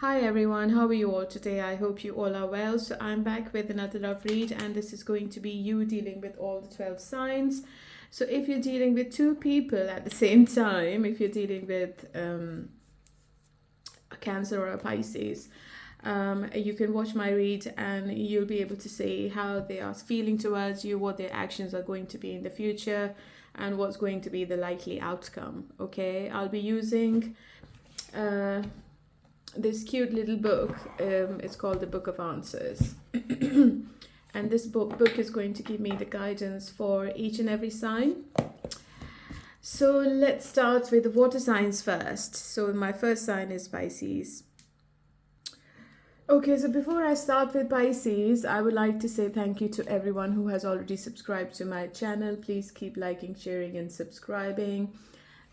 Hi everyone, how are you all today? I hope you all are well. So I'm back with another love read, and this is going to be you dealing with all the 12 signs. So if you're dealing with two people at the same time, if you're dealing with a Cancer or a Pisces, you can watch my read and you'll be able to see how they are feeling towards you, what their actions are going to be in the future, and what's going to be the likely outcome. Okay, I'll be using this cute little book. It's called the Book of Answers. And this book is going to give me the guidance for each and every sign. So let's start with the water signs first. So my first sign is Pisces. Okay, so before I start with Pisces, I would like to say thank you to everyone who has already subscribed to my channel. Please keep liking, sharing, and subscribing.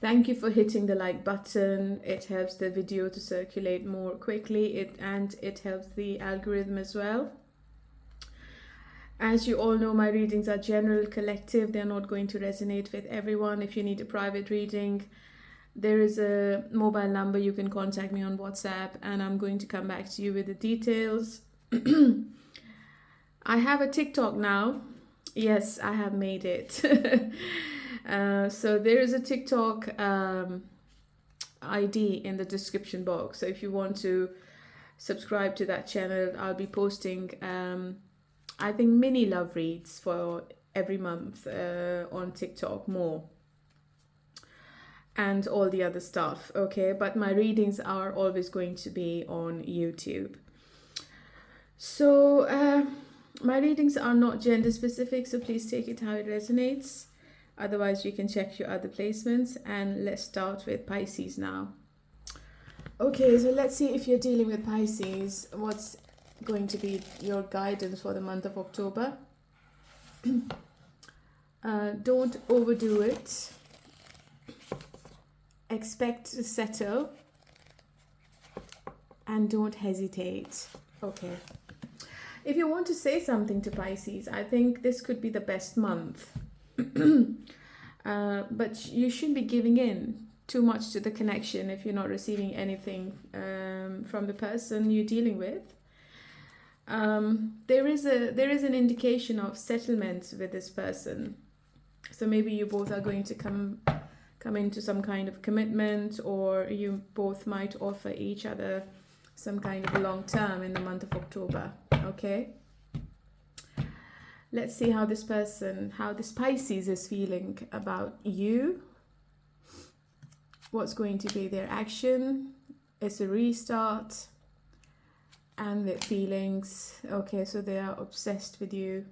Thank you for hitting the like button. It helps the video to circulate more quickly, and it helps the algorithm as well. As you all know, my readings are general, collective. They're not going to resonate with everyone. If you need a private reading, there is a mobile number. You can contact me on WhatsApp, and I'm going to come back to you with the details. I have a TikTok now. Yes, I have made it. So there is a TikTok ID in the description box. So if you want to subscribe to that channel, I'll be posting, I think, mini love reads for every month on TikTok, more, and all the other stuff. Okay, but my readings are always going to be on YouTube. So my readings are not gender specific, so please take it how it resonates. Otherwise, you can check your other placements. And let's start with Pisces now. Okay, so let's see if you're dealing with Pisces. What's going to be your guidance for the month of October? Don't overdo it. Expect to settle. And don't hesitate. Okay. If you want to say something to Pisces, I think this could be the best month. But you shouldn't be giving in too much to the connection if you're not receiving anything from the person you're dealing with. There is an indication of settlement with this person. So maybe you both are going to come into some kind of commitment, or you both might offer each other some kind of long term in the month of October. Okay. Let's see how this Pisces is feeling about you. What's going to be their action? It's a restart. And their feelings. Okay, so they are obsessed with you.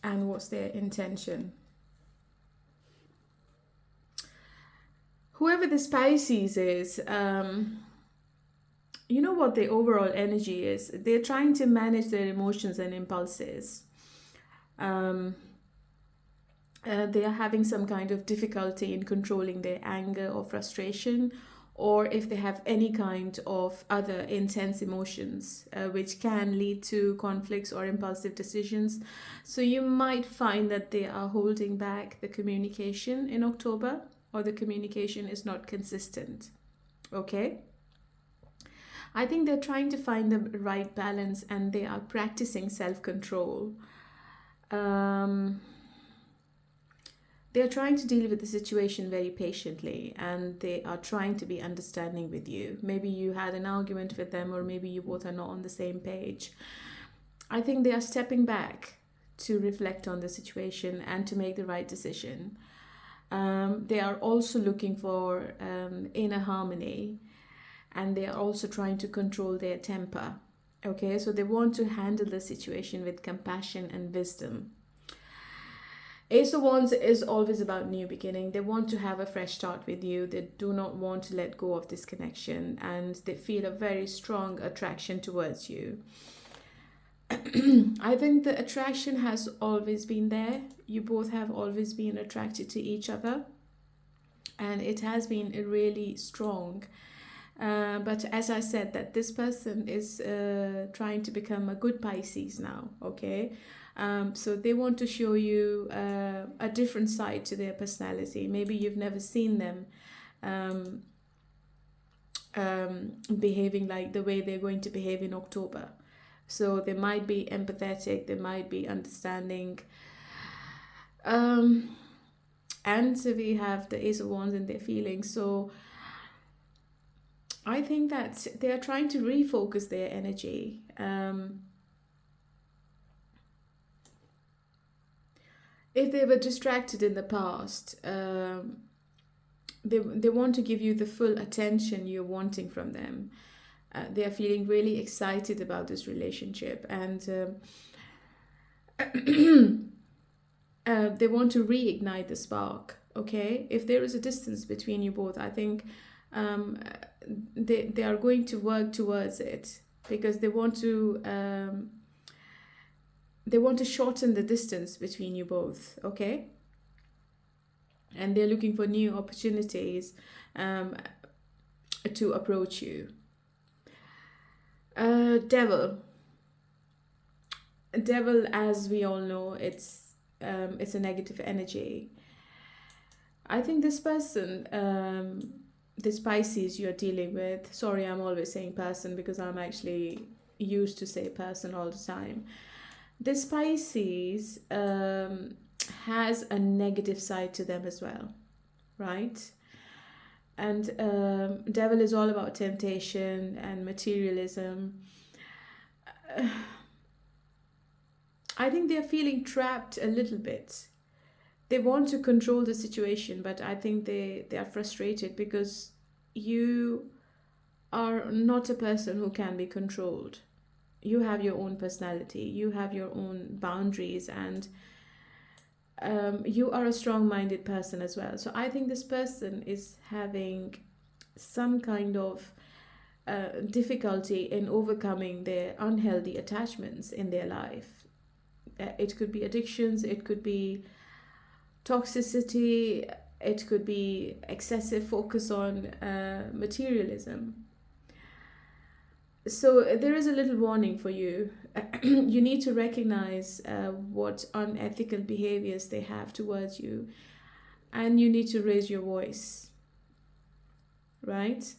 And what's their intention? Whoever this Pisces is, you know what the overall energy is. They're trying to manage their emotions and impulses. They are having some kind of difficulty in controlling their anger or frustration, or if they have any kind of other intense emotions, which can lead to conflicts or impulsive decisions. So you might find that they are holding back the communication in October, or the communication is not consistent. Okay? I think they're trying to find the right balance, and they are practicing self-control. They're trying to deal with the situation very patiently, and they are trying to be understanding with you. Maybe you had an argument with them, or maybe you both are not on the same page. I think they are stepping back to reflect on the situation and to make the right decision. They are also looking for inner harmony. And they are also trying to control their temper. Okay, so they want to handle the situation with compassion and wisdom. Ace of Wands is always about new beginning. They want to have a fresh start with you. They do not want to let go of this connection, and they feel a very strong attraction towards you. I think the attraction has always been there. You both have always been attracted to each other, and it has been really strong. But as I said, that this person is trying to become a good Pisces now, okay? So they want to show you a different side to their personality. Maybe you've never seen them behaving like the way they're going to behave in October. So they might be empathetic, they might be understanding. And so we have the Ace of Wands in their feelings. So I think that they are trying to refocus their energy. If they were distracted in the past, they want to give you the full attention you're wanting from them. They are feeling really excited about this relationship, and they want to reignite the spark. Okay, if there is a distance between you both, I think they are going to work towards it, because they want to shorten the distance between you both. Okay, and they're looking for new opportunities to approach you. Devil, as we all know, it's a negative energy. I think this person, this Pisces you're dealing with, sorry, I'm always saying person because I'm actually used to say person all the time. This Pisces has a negative side to them as well, right? And devil is all about temptation and materialism. I think they're feeling trapped a little bit. They want to control the situation, but I think they are frustrated because you are not a person who can be controlled. You have your own personality, you have your own boundaries, and you are a strong-minded person as well. So I think this person is having some kind of difficulty in overcoming their unhealthy attachments in their life. It could be addictions, it could be toxicity, it could be excessive focus on materialism. So there is a little warning for you. You need to recognize what unethical behaviors they have towards you, and you need to raise your voice, right?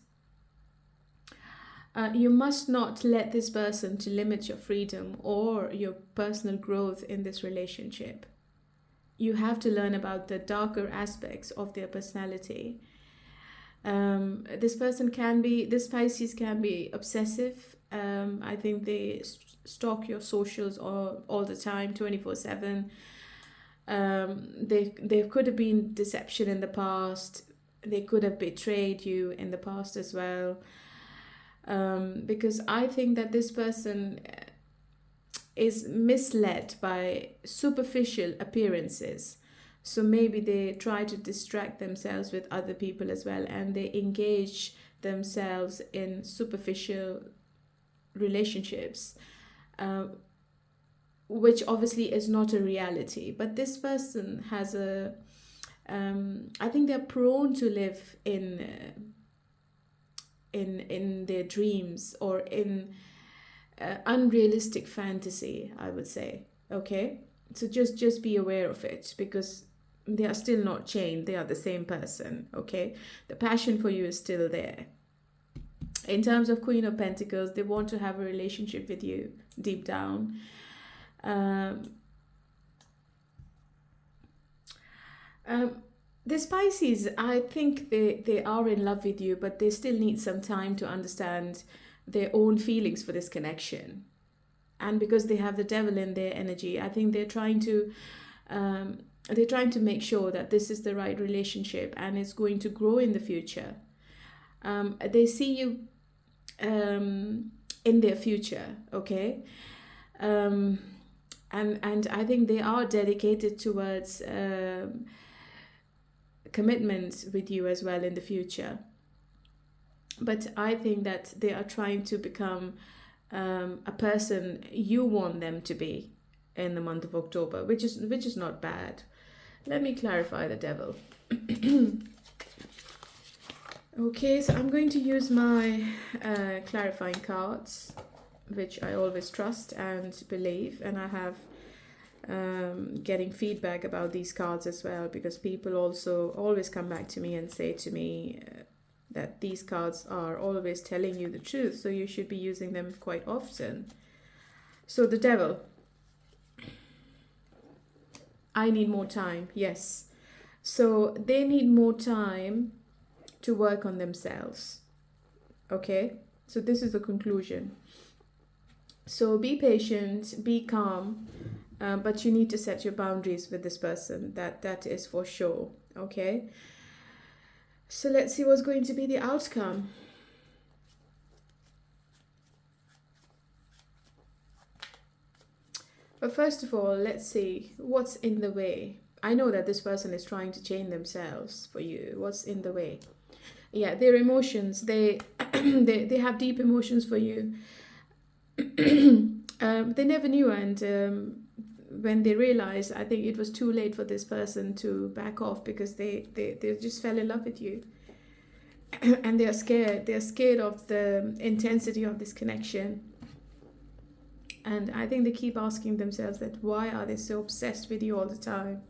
You must not let this person to limit your freedom or your personal growth in this relationship. You have to learn about the darker aspects of their personality. This Pisces can be obsessive. I think they stalk your socials all the time, 24/7. There could have been deception in the past. They could have betrayed you in the past as well. Because I think that this person is misled by superficial appearances. So maybe they try to distract themselves with other people as well, and they engage themselves in superficial relationships, which obviously is not a reality. But this person has I think they're prone to live in their dreams, or in unrealistic fantasy, I would say. Okay, so just be aware of it, because they are still not chained. They are the same person. Okay, the passion for you is still there. In terms of Queen of Pentacles, they want to have a relationship with you deep down. The Pisces, I think they are in love with you, but they still need some time to understand their own feelings for this connection. And because they have the devil in their energy, I think they're trying to make sure that this is the right relationship and it's going to grow in the future. They see you in their future, okay? And I think they are dedicated towards commitment with you as well in the future. But I think that they are trying to become a person you want them to be in the month of October, which is not bad. Let me clarify the devil. Okay, so I'm going to use my clarifying cards, which I always trust and believe, and I have getting feedback about these cards as well, because people also always come back to me and say to me, that these cards are always telling you the truth, so you should be using them quite often. So the Devil. I need more time. Yes. So they need more time to work on themselves. Okay? So this is the conclusion. So be patient, be calm, but you need to set your boundaries with this person. That is for sure. Okay? So let's see what's going to be the outcome. But first of all, let's see what's in the way. I know that this person is trying to change themselves for you. What's in the way? Yeah, their emotions. They they have deep emotions for you. They never knew, and when they realized, I think it was too late for this person to back off, because they just fell in love with you. And they're scared. They're scared of the intensity of this connection. And I think they keep asking themselves that why are they so obsessed with you all the time?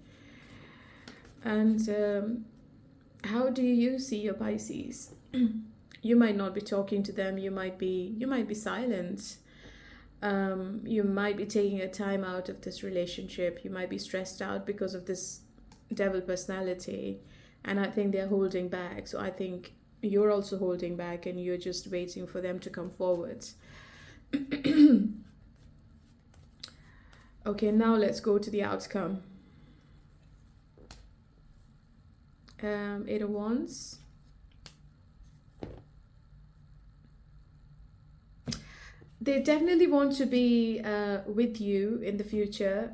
And how do you see your Pisces? You might not be talking to them. You might be silent. You might be taking a time out of this relationship. You might be stressed out because of this devil personality. And I think they're holding back. So I think you're also holding back, and you're just waiting for them to come forward. Okay, now let's go to the outcome. 8 of Wands. They definitely want to be with you in the future.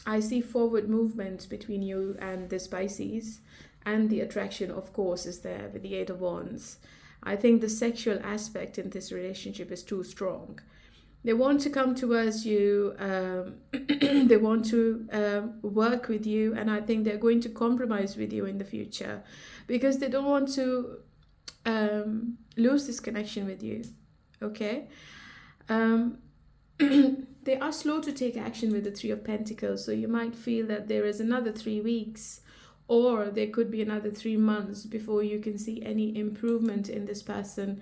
I see forward movement between you and this Pisces, and the attraction, of course, is there with the 8 of Wands. I think the sexual aspect in this relationship is too strong. They want to come towards you, they want to work with you, and I think they're going to compromise with you in the future, because they don't want to lose this connection with you, okay? They are slow to take action with the 3 of Pentacles, so you might feel that there is another 3 weeks, or there could be another 3 months before you can see any improvement in this person.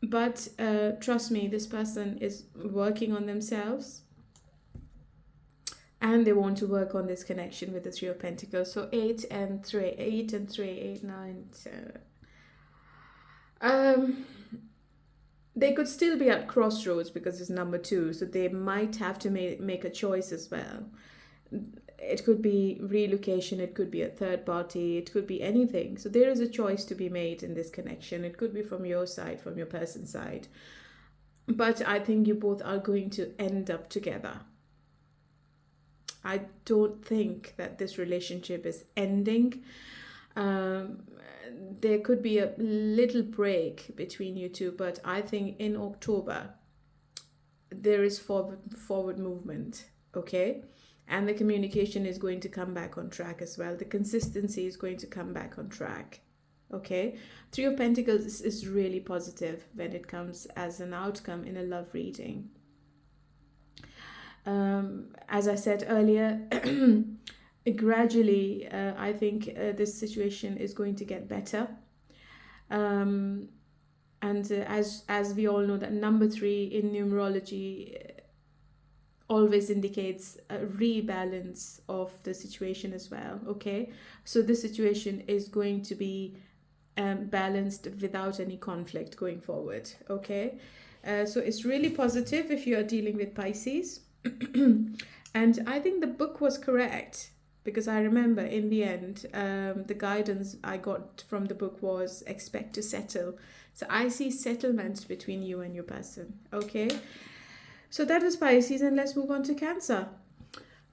But trust me, this person is working on themselves, and they want to work on this connection with the 3 of Pentacles. So 8 and 3, 8 and 3, 8, 9, 10. They could still be at crossroads because it's number 2, so they might have to make a choice as well. It could be relocation, it could be a third party, it could be anything. So there is a choice to be made in this connection. It could be from your side, from your person's side. But I think you both are going to end up together. I don't think that this relationship is ending. There could be a little break between you two, but I think in October there is forward movement, okay? And the communication is going to come back on track as well. The consistency is going to come back on track. Okay? 3 of Pentacles is really positive when it comes as an outcome in a love reading. As I said earlier, gradually, I think this situation is going to get better. And as we all know, that number 3 in numerology always indicates a rebalance of the situation as well, okay? So this situation is going to be balanced without any conflict going forward, okay? So it's really positive if you are dealing with Pisces. And I think the book was correct, because I remember in the end, the guidance I got from the book was expect to settle. So I see settlements between you and your person, okay? So that was Pisces, and let's move on to Cancer.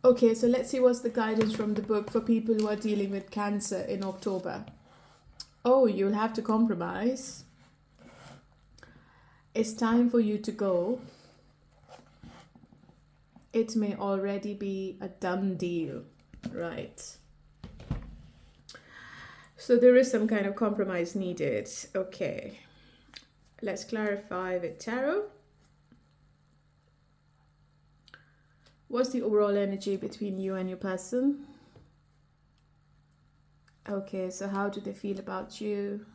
Okay, so let's see what's the guidance from the book for people who are dealing with Cancer in October. Oh, you'll have to compromise. It's time for you to go. It may already be a done deal, right? So there is some kind of compromise needed. Okay, let's clarify with Tarot. What's the overall energy between you and your person? Okay, so how do they feel about you?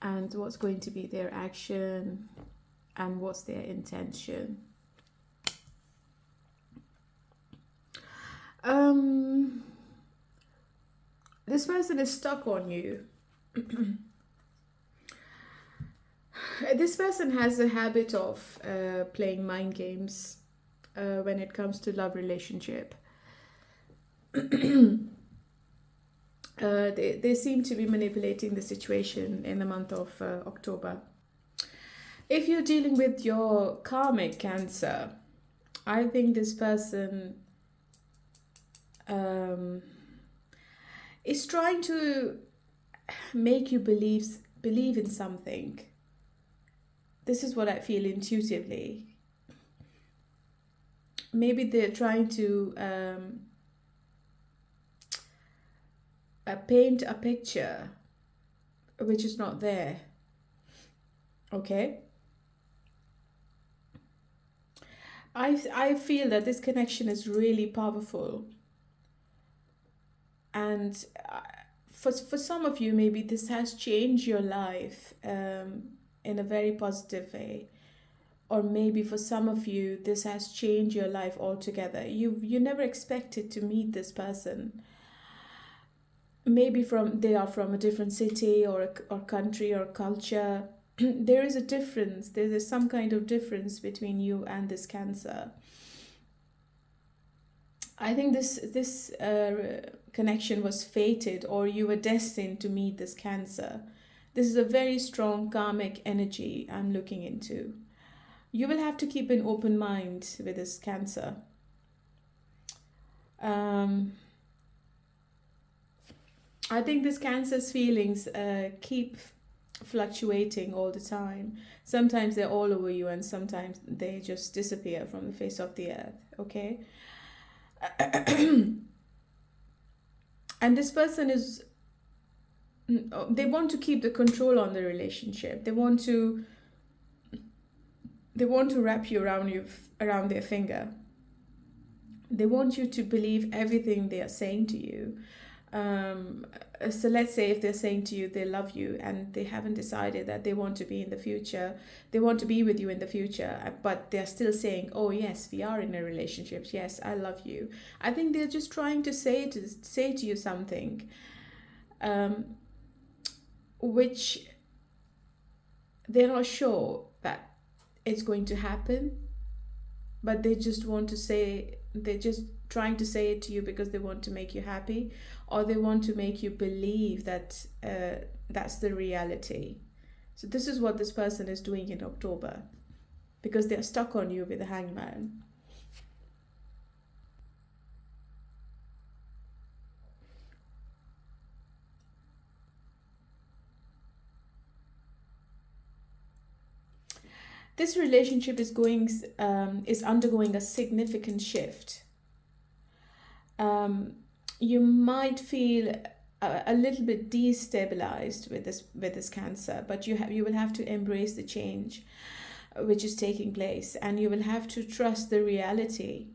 and what's going to be their action, and what's their intention. This person is stuck on you. This person has a habit of playing mind games when it comes to love relationship. They seem to be manipulating the situation in the month of October. If you're dealing with your karmic Cancer, I think this person is trying to make you believe in something. This is what I feel intuitively. Maybe they're trying to paint a picture which is not there. Okay? I feel that this connection is really powerful. And for some of you, maybe this has changed your life in a very positive way. Or maybe for some of you, this has changed your life altogether. You never expected to meet this person. Maybe they are from a different city or country or culture. There is a difference. There is some kind of difference between you and this Cancer. I think this connection was fated, or you were destined to meet this Cancer. This is a very strong karmic energy I'm looking into. You will have to keep an open mind with this Cancer. I think this Cancer's feelings keep fluctuating all the time. Sometimes they're all over you, and sometimes they just disappear from the face of the earth. Okay? And this person they want to keep the control on the relationship. They want to wrap you around their finger. They want you to believe everything they are saying to you. So let's say if they're saying to you they love you, and they haven't decided that they want to be in the future, they want to be with you in the future, but they're still saying, oh yes, we are in a relationship, yes, I love you. I think they're just trying to say to you something which they're not sure that it's going to happen, but they just want to say, they're just trying to say it to you because they want to make you happy, or they want to make you believe that that's the reality. So this is what this person is doing in October, because they're stuck on you with the Hangman. This relationship is undergoing a significant shift. You might feel a little bit destabilized with this Cancer, but you will have to embrace the change which is taking place, and you will have to trust the reality.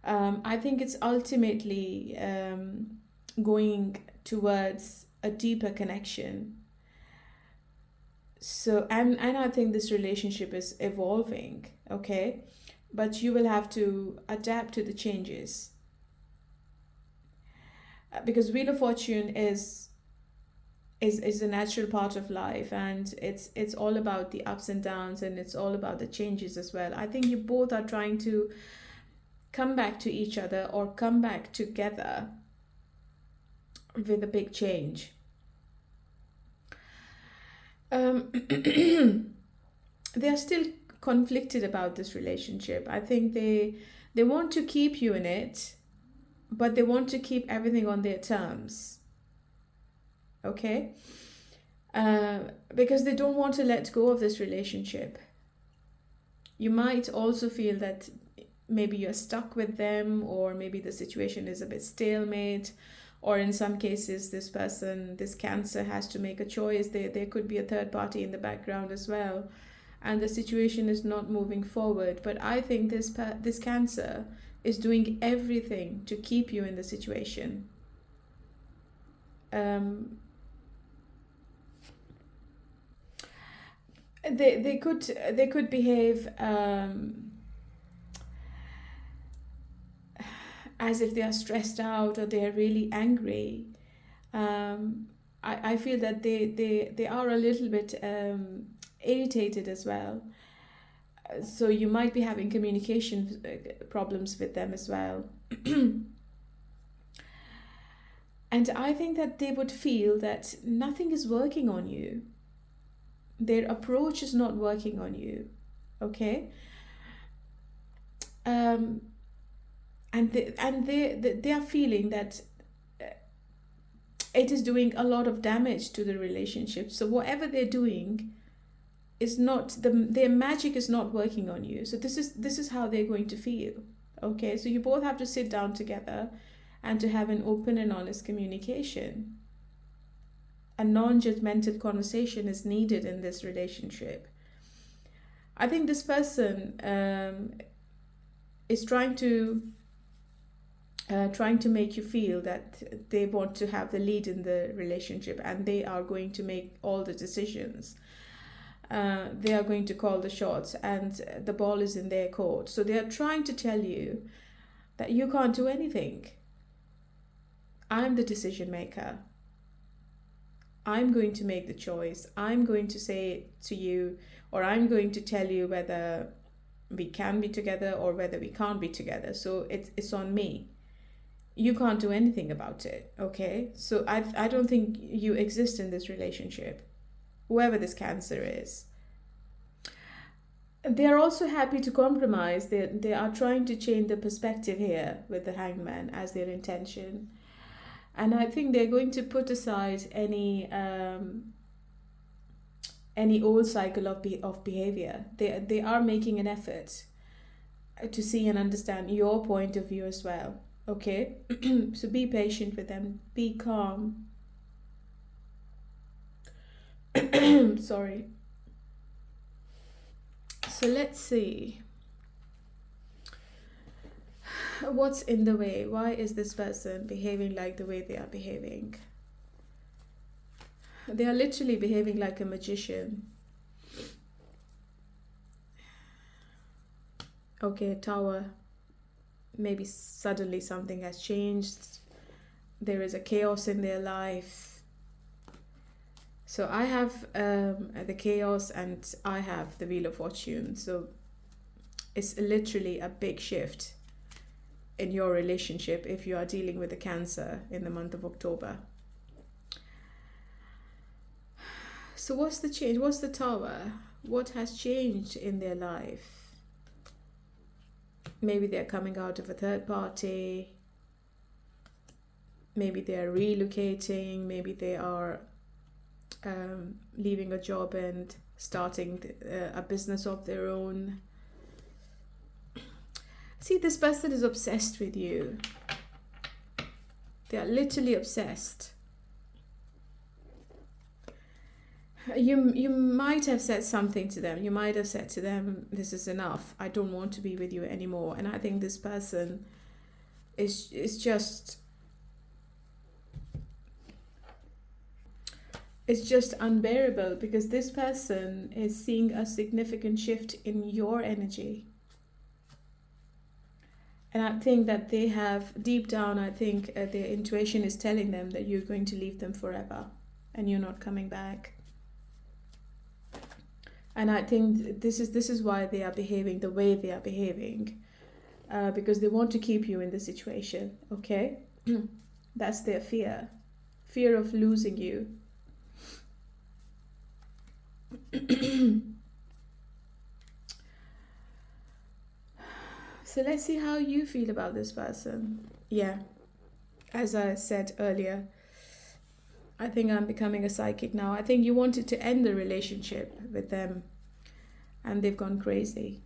I think it's ultimately going towards a deeper connection. So, and I think this relationship is evolving, okay? But you will have to adapt to the changes. Because Wheel of Fortune is a natural part of life, and it's all about the ups and downs, and it's all about the changes as well. I think you both are trying to come back to each other, or come back together with a big change. They are still conflicted about this relationship. I think they want to keep you in it, but they want to keep everything on their terms. Okay? Because they don't want to let go of this relationship. You might also feel that maybe you're stuck with them, or maybe the situation is a bit stalemate, or in some cases this Cancer has to make a choice. There could be a third party in the background as well, and the situation is not moving forward. But I think this Cancer is doing everything to keep you in the situation. They could behave as if they are stressed out or they are really angry. I feel that they are a little bit irritated as well. So you might be having communication problems with them as well. And I think that they would feel that nothing is working on you. Their approach is not working on you. Okay? And they are feeling that it is doing a lot of damage to the relationship. So whatever they're doing is not their magic is not working on you. So this is how they're going to feel. Okay, so you both have to sit down together and to have an open and honest communication. A non-judgmental conversation is needed in this relationship. I think this person is trying to make you feel that they want to have the lead in the relationship and they are going to make all the decisions. They are going to call the shots and the ball is in their court. So they are trying to tell you that you can't do anything. I'm the decision maker. I'm going to make the choice. I'm going to say it to you, or I'm going to tell you whether we can be together or whether we can't be together. So it's on me. You can't do anything about it, okay? So I don't think you exist in this relationship, whoever this Cancer is. They are also happy to compromise. They are trying to change the perspective here with the Hangman as their intention. And I think they're going to put aside any old cycle of behavior. They are making an effort to see and understand your point of view as well. Okay? So be patient with them. Be calm. Sorry. So let's see. What's in the way? Why is this person behaving like the way they are behaving? They are literally behaving like a magician. Okay, Tower. Maybe suddenly something has changed. There is a chaos in their life. So I have the chaos and I have the Wheel of Fortune. So it's literally a big shift in your relationship if you are dealing with a Cancer in the month of October. So what's the change? What's the Tower? What has changed in their life? Maybe they're coming out of a third party. Maybe they're relocating. Maybe they are leaving a job and starting a business of their own. See, this person is obsessed with you. They are literally obsessed. You might have said something to them. You might have said to them, this is enough. I don't want to be with you anymore. And I think this person is just... It's just unbearable because this person is seeing a significant shift in your energy. And I think that they have, deep down, I think their intuition is telling them that you're going to leave them forever and you're not coming back. And I think this is why they are behaving the way they are behaving. Because they want to keep you in the situation, okay? That's their fear. Fear of losing you. So let's see how you feel about this person. Yeah, as I said earlier, I think I'm becoming a psychic now. I think you wanted to end the relationship with them and they've gone crazy.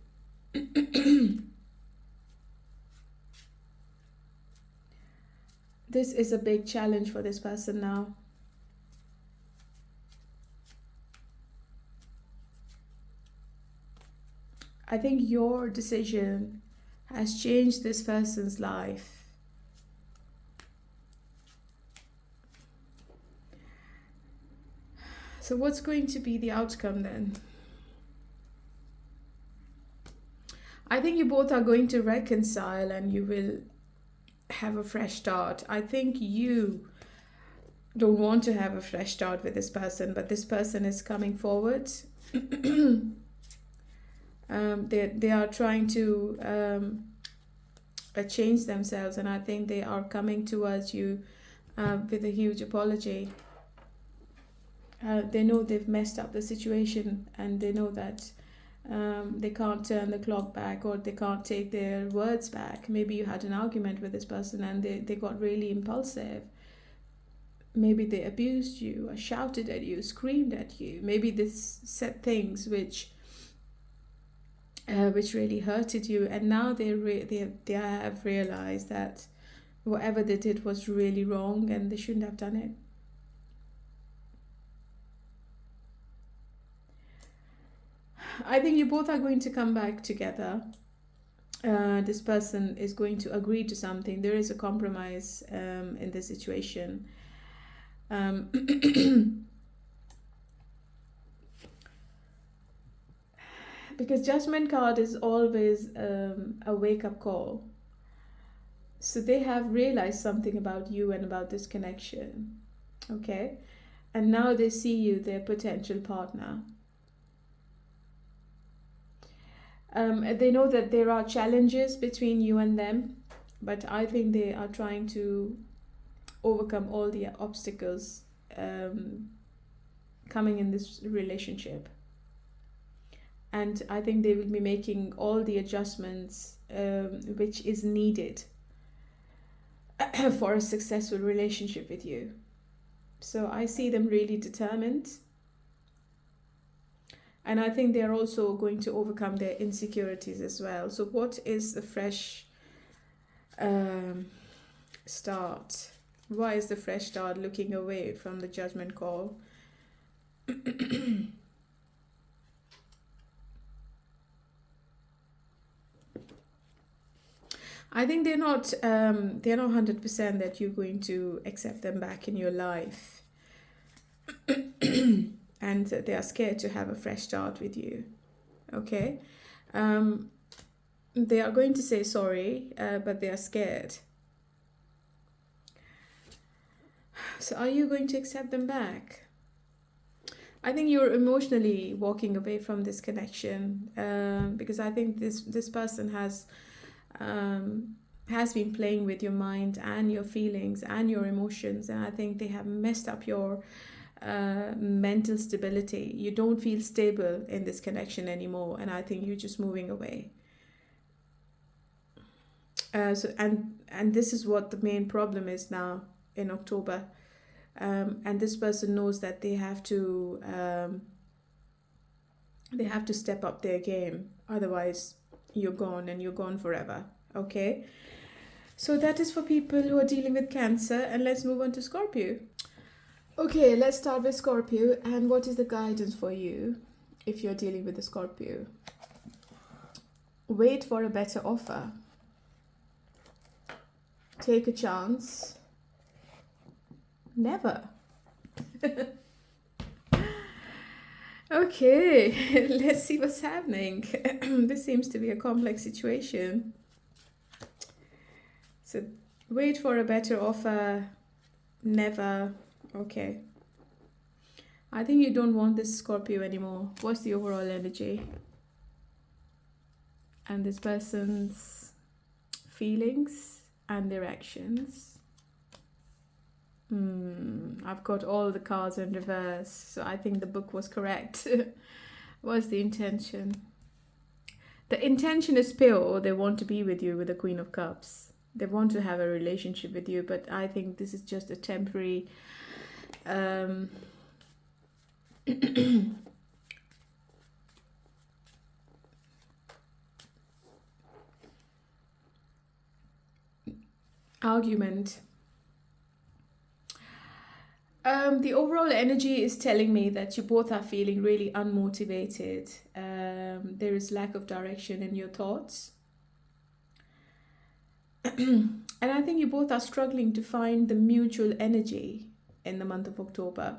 This is a big challenge for this person now. I think your decision has changed this person's life. So what's going to be the outcome then? I think you both are going to reconcile and you will have a fresh start. I think you don't want to have a fresh start with this person, but this person is coming forward. They are trying to change themselves, and I think they are coming towards you with a huge apology. They know they've messed up the situation, and they know that they can't turn the clock back, or they can't take their words back. Maybe you had an argument with this person and they got really impulsive. Maybe they abused you, or shouted at you, screamed at you. Maybe they said things which really hurted you, and now they have realized that whatever they did was really wrong and they shouldn't have done it. I think you both are going to come back together. This person is going to agree to something. There is a compromise in this situation. Because Judgment card is always a wake-up call. So they have realized something about you and about this connection. Okay? And now they see you, their potential partner. They know that there are challenges between you and them, but I think they are trying to overcome all the obstacles coming in this relationship. And I think they will be making all the adjustments which is needed for a successful relationship with you. So I see them really determined. And I think they're also going to overcome their insecurities as well. So what is the fresh start? Why is the fresh start looking away from the Judgment call? I think they're not 100% that you're going to accept them back in your life. And they are scared to have a fresh start with you. Okay? They are going to say sorry, but they are scared. So are you going to accept them back? I think you're emotionally walking away from this connection, because I think this person has been playing with your mind and your feelings and your emotions, and I think they have messed up your mental stability. You don't feel stable in this connection anymore, and I think you're just moving away. And this is what the main problem is now in October. And this person knows that they have to step up their game, otherwise you're gone, and you're gone forever. Okay, so that is for people who are dealing with Cancer, and let's move on to Scorpio. Okay, let's start with Scorpio. And what is the guidance for you if you're dealing with the Scorpio? Wait for a better offer. Take a chance. Never. Okay, let's see what's happening. This seems to be a complex situation. So, wait for a better offer. Never. Okay. I think you don't want this Scorpio anymore. What's the overall energy? And this person's feelings and their actions. I've got all the cards in reverse, so I think the book was correct. What's the intention? The intention is pure. They want to be with you with the Queen of Cups. They want to have a relationship with you, but I think this is just a temporary argument. The overall energy is telling me that you both are feeling really unmotivated. There is lack of direction in your thoughts. And I think you both are struggling to find the mutual energy in the month of October.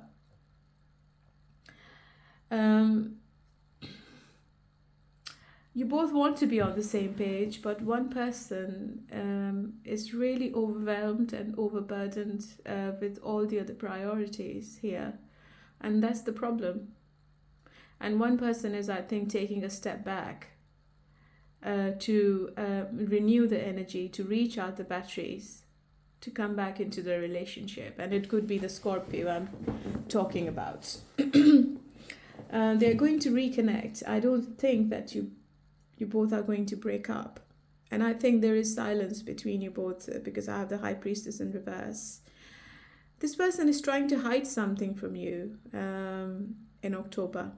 You both want to be on the same page, but one person is really overwhelmed and overburdened with all the other priorities here. And that's the problem. And one person is, I think, taking a step back to renew the energy, to recharge the batteries, to come back into the relationship. And it could be the Scorpio I'm talking about. They're going to reconnect. I don't think that you both are going to break up. And I think there is silence between you both because I have the High Priestess in reverse. This person is trying to hide something from you in October.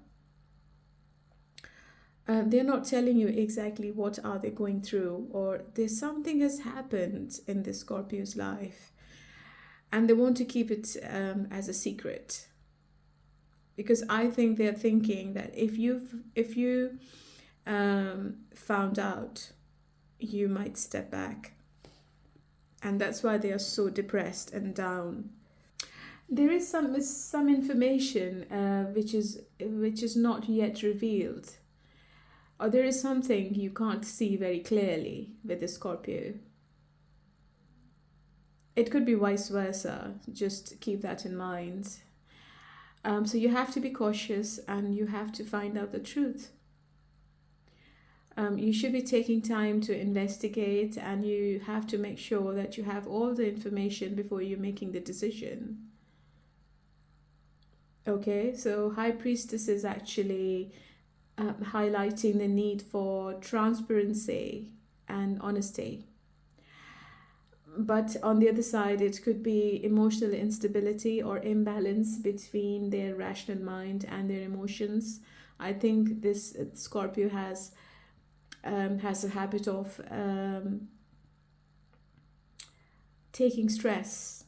They're not telling you exactly what are they going through, or there's something has happened in the Scorpio's life and they want to keep it as a secret. Because I think they're thinking that if you found out, you might step back. And that's why they are so depressed and down. There is some information which is not yet revealed. Or there is something you can't see very clearly with the Scorpio. It could be vice versa. Just keep that in mind. So you have to be cautious and you have to find out the truth. You should be taking time to investigate, and you have to make sure that you have all the information before you're making the decision. Okay, so High Priestess is actually highlighting the need for transparency and honesty. But on the other side, it could be emotional instability or imbalance between their rational mind and their emotions. I think this Scorpio has a habit of taking stress,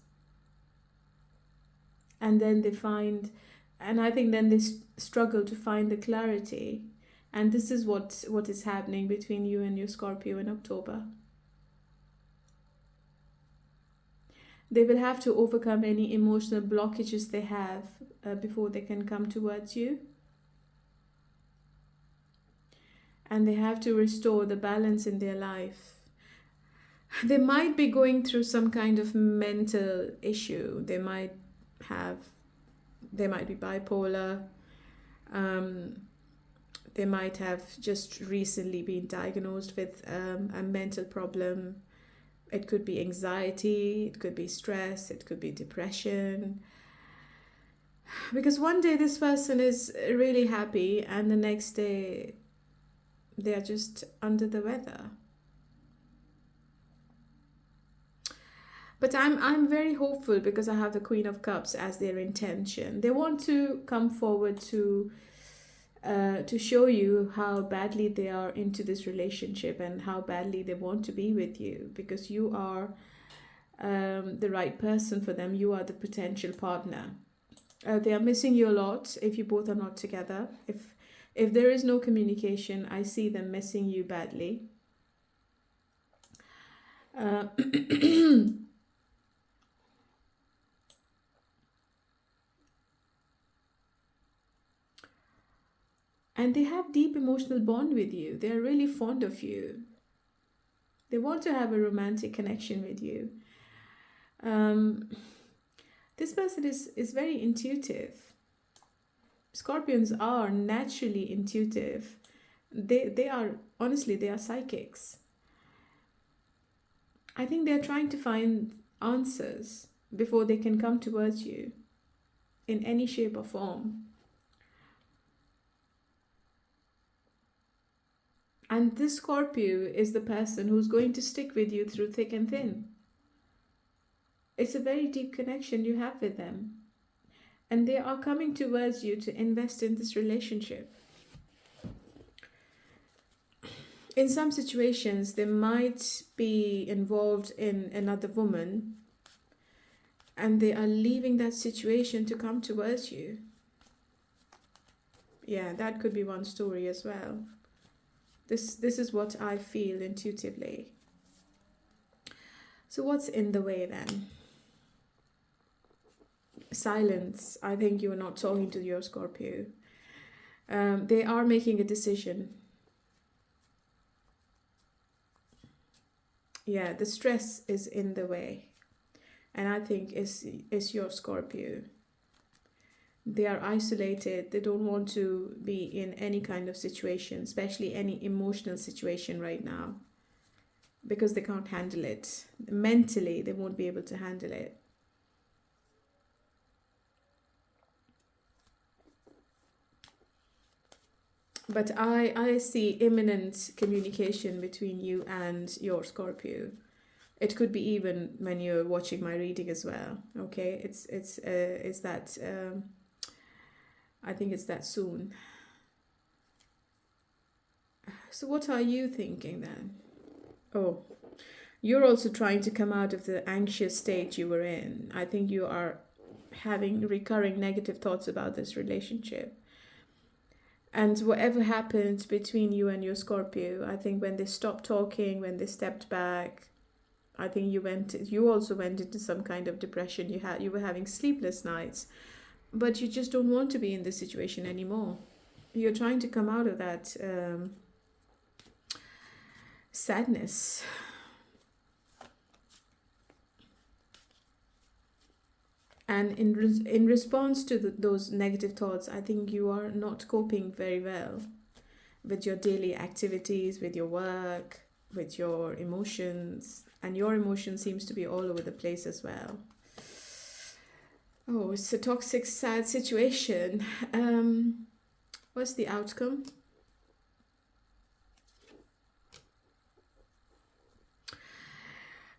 and then they find, and I think then they struggle to find the clarity, and this is what is happening between you and your Scorpio in October. They will have to overcome any emotional blockages they have before they can come towards you. And they have to restore the balance in their life. They might be going through some kind of mental issue. They might be bipolar. They might have just recently been diagnosed with a mental problem. It could be anxiety, it could be stress, it could be depression. Because one day this person is really happy and the next day they are just under the weather. But I'm very hopeful because I have the Queen of Cups as their intention. They want to come forward to show you how badly they are into this relationship and how badly they want to be with you, because you are the right person for them. You are the potential partner. They are missing you a lot if you both are not together. If there is no communication, I see them missing you badly. And they have deep emotional bond with you. They are really fond of you. They want to have a romantic connection with you. This person is very intuitive. Scorpions are naturally intuitive. They are, honestly, they are psychics. I think they're trying to find answers before they can come towards you in any shape or form. And this Scorpio is the person who's going to stick with you through thick and thin. It's a very deep connection you have with them. And they are coming towards you to invest in this relationship. In some situations, they might be involved in another woman, and they are leaving that situation to come towards you. Yeah, that could be one story as well. This is what I feel intuitively. So what's in the way then? Silence. I think you are not talking to your Scorpio. They are making a decision. Yeah, the stress is in the way. And I think it's your Scorpio. They are isolated. They don't want to be in any kind of situation, especially any emotional situation right now, because they can't handle it. Mentally, they won't be able to handle it. But I see imminent communication between you and your Scorpio. It could be even when you're watching my reading as well. Okay, it's that I think it's that soon. So what are you thinking then? Oh, you're also trying to come out of the anxious state you were in. I think you are having recurring negative thoughts about this relationship. And whatever happened between you and your Scorpio, I think when they stopped talking, when they stepped back, I think you also went into some kind of depression. You were having sleepless nights, but you just don't want to be in this situation anymore. You're trying to come out of that sadness. And in response to those negative thoughts, I think you are not coping very well with your daily activities, with your work, with your emotions. And your emotion seems to be all over the place as well. Oh, it's a toxic, sad situation. What's the outcome?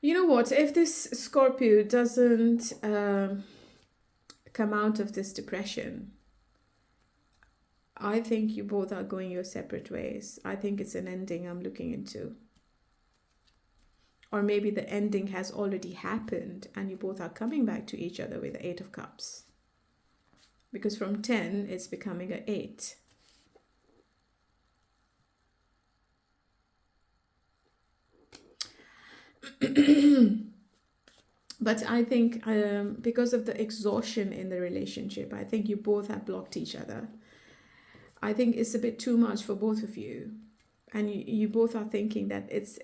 You know what? If this Scorpio doesn't come out of this depression, I think you both are going your separate ways. I think it's an ending I'm looking into. Or maybe the ending has already happened and you both are coming back to each other with the 8 of Cups. Because from 10, it's becoming an 8. But I think because of the exhaustion in the relationship, I think you both have blocked each other. I think it's a bit too much for both of you. And you both are thinking that it's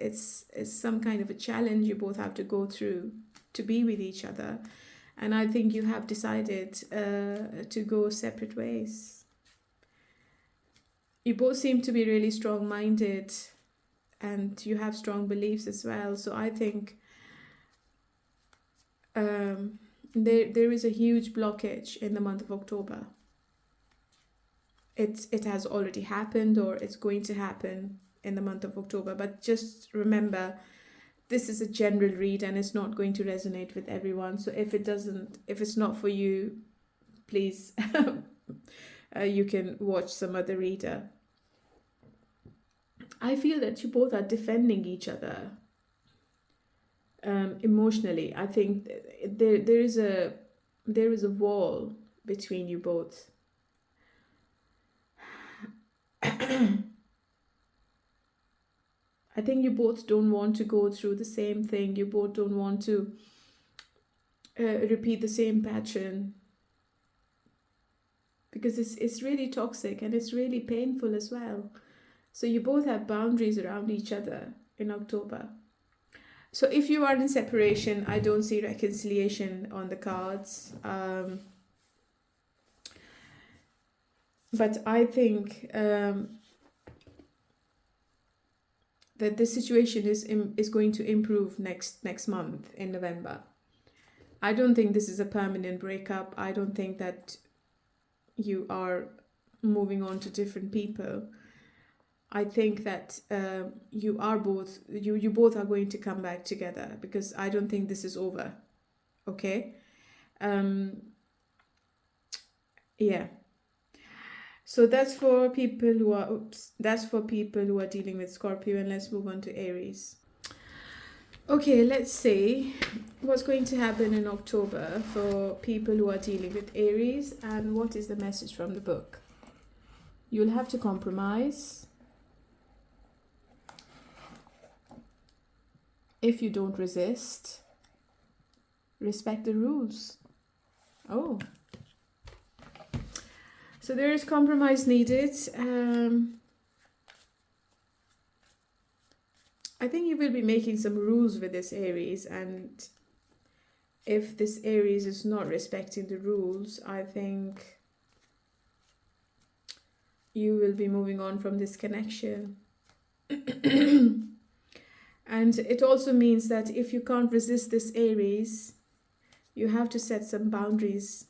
some kind of a challenge you both have to go through to be with each other. And I think you have decided to go separate ways. You both seem to be really strong-minded and you have strong beliefs as well. So I think there is a huge blockage in the month of October. It has already happened or it's going to happen in the month of October. But just remember, this is a general read and it's not going to resonate with everyone. So if it's not for you, please, you can watch some other reader. I feel that you both are defending each other emotionally. I think there is a wall between you both. I think you both don't want to go through the same thing. You both don't want to repeat the same pattern, because it's really toxic and it's really painful as well. So you both have boundaries around each other in October. So if you are in separation, I don't see reconciliation on the cards. But I think that the situation is going to improve next month in November. I don't think this is a permanent breakup. I don't think that you are moving on to different people. I think that you both are going to come back together, because I don't think this is over. Okay? Yeah. So that's for people who are dealing with Scorpio, and let's move on to Aries. Okay, let's see what's going to happen in October for people who are dealing with Aries, and what is the message from the book. You'll have to compromise. If you don't resist, respect the rules. Oh. So there is compromise needed. I think you will be making some rules with this Aries, and if this Aries is not respecting the rules, I think you will be moving on from this connection. And it also means that if you can't resist this Aries, you have to set some boundaries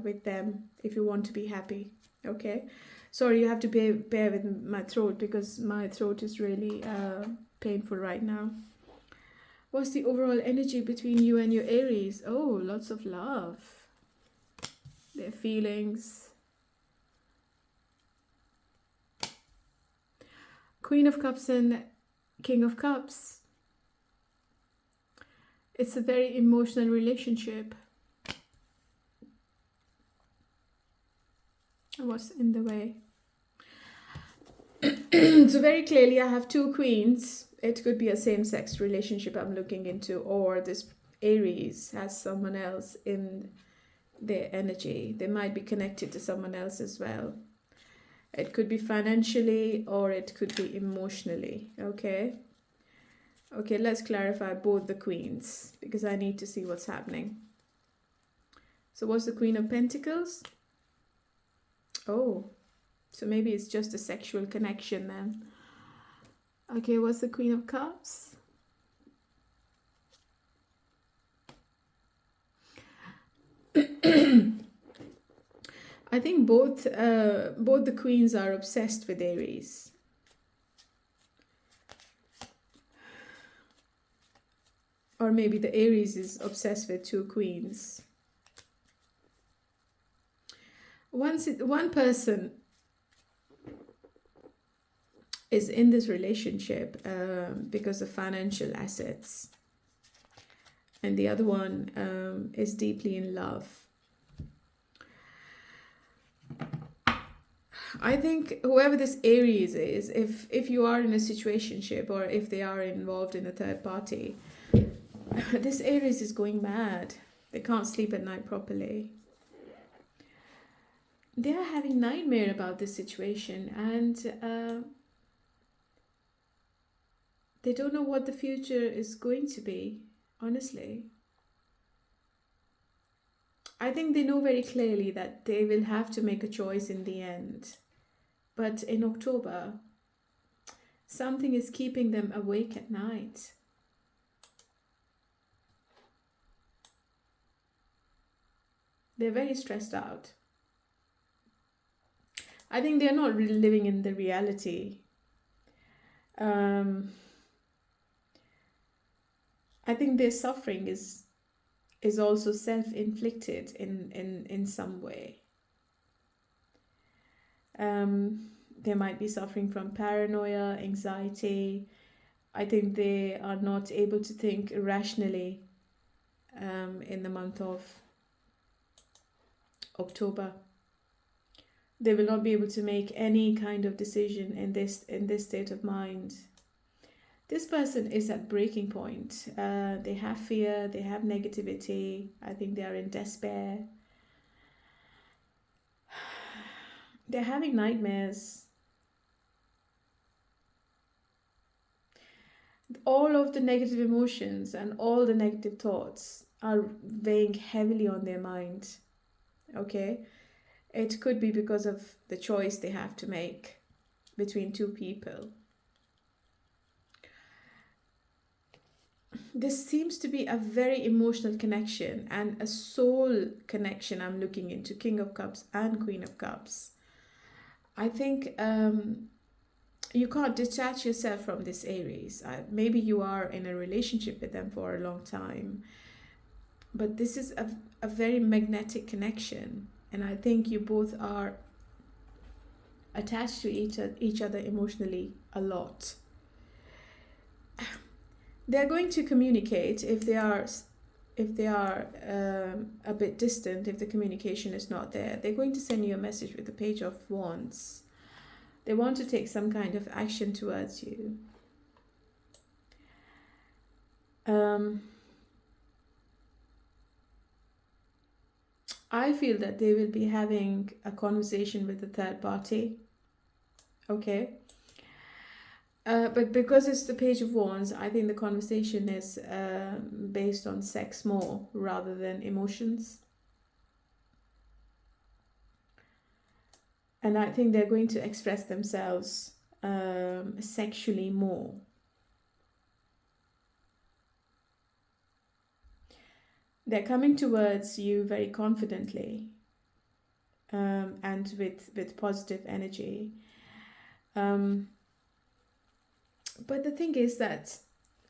with them if you want to be happy. Okay, sorry, you have to bear with my throat because my throat is really painful right now. What's the overall energy between you and your Aries? Oh, lots of love, their feelings. Queen of Cups and King of Cups. It's a very emotional relationship. What's in the way? So very clearly I have two queens. It could be a same-sex relationship I'm looking into, or this Aries has someone else in their energy. They might be connected to someone else as well. It could be financially or it could be emotionally. Okay, let's clarify both the queens because I need to see what's happening. So what's the Queen of Pentacles? Oh, so maybe it's just a sexual connection then. Okay, what's the Queen of Cups? I think both the queens are obsessed with Aries. Or maybe the Aries is obsessed with two queens. One person is in this relationship because of financial assets, and the other one is deeply in love. I think whoever this Aries is, if you are in a situationship or if they are involved in a third party, this Aries is going mad. They can't sleep at night properly. They are having nightmare about this situation, and they don't know what the future is going to be, honestly. I think they know very clearly that they will have to make a choice in the end. But in October, something is keeping them awake at night. They're very stressed out. I think they're not really living in the reality. I think their suffering is also self-inflicted in some way. They might be suffering from paranoia, anxiety. I think they are not able to think rationally in the month of October. They will not be able to make any kind of decision in this state of mind. This person is at breaking point. They have fear, they have negativity. I think they are in despair. They're having nightmares. All of the negative emotions and all the negative thoughts are weighing heavily on their mind. Okay? It could be because of the choice they have to make between two people. This seems to be a very emotional connection and a soul connection I'm looking into, King of Cups and Queen of Cups. I think you can't detach yourself from this Aries. Maybe you are in a relationship with them for a long time, but this is a very magnetic connection, and I think you both are attached to each other emotionally a lot. They're going to communicate if they are a bit distant, if the communication is not there. They're going to send you a message with the Page of Wands. They want to take some kind of action towards you. I feel that they will be having a conversation with the third party. Okay. But because it's the Page of Wands, I think the conversation is based on sex more rather than emotions. And I think they're going to express themselves sexually more. They're coming towards you very confidently and with positive energy. But the thing is that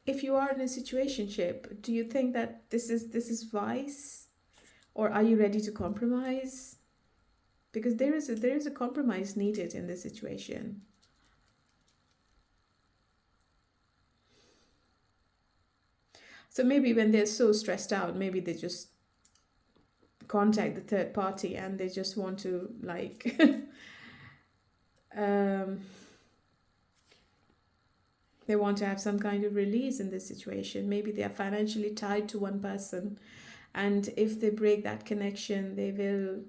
if you are in a situationship, do you think that this is wise, or are you ready to compromise? Because there is a compromise needed in this situation. So maybe when they're so stressed out, maybe they just contact the third party and they just want to like they want to have some kind of release in this situation. Maybe they are financially tied to one person, and if they break that connection, they will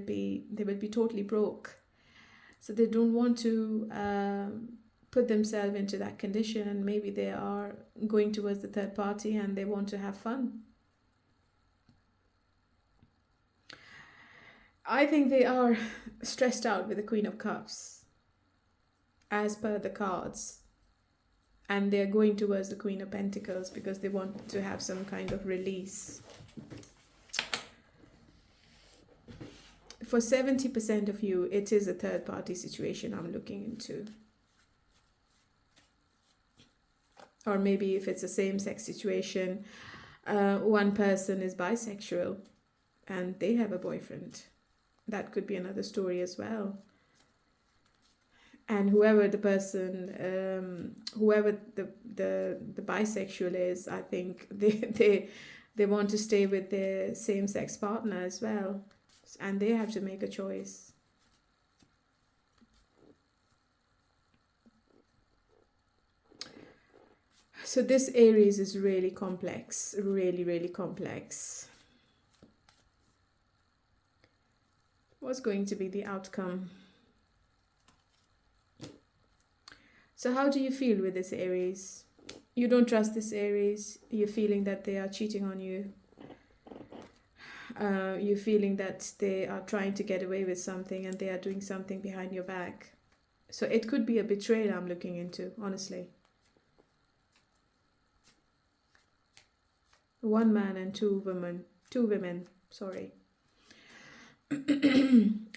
be totally broke. So they don't want to put themselves into that condition, and maybe they are going towards the third party and they want to have fun. I think they are stressed out with the Queen of Cups as per the cards, and they're going towards the Queen of Pentacles because they want to have some kind of release. For 70% of you, it is a third party situation I'm looking into. Or maybe if it's a same-sex situation, one person is bisexual and they have a boyfriend. That could be another story as well. And whoever the person, whoever the bisexual is, I think they want to stay with their same-sex partner as well. And they have to make a choice. So this Aries is really complex, really, really complex. What's going to be the outcome? So how do you feel with this Aries? You don't trust this Aries. You're feeling that they are cheating on you. You're feeling that they are trying to get away with something and they are doing something behind your back. So it could be a betrayal I'm looking into, honestly. One man and two women, sorry.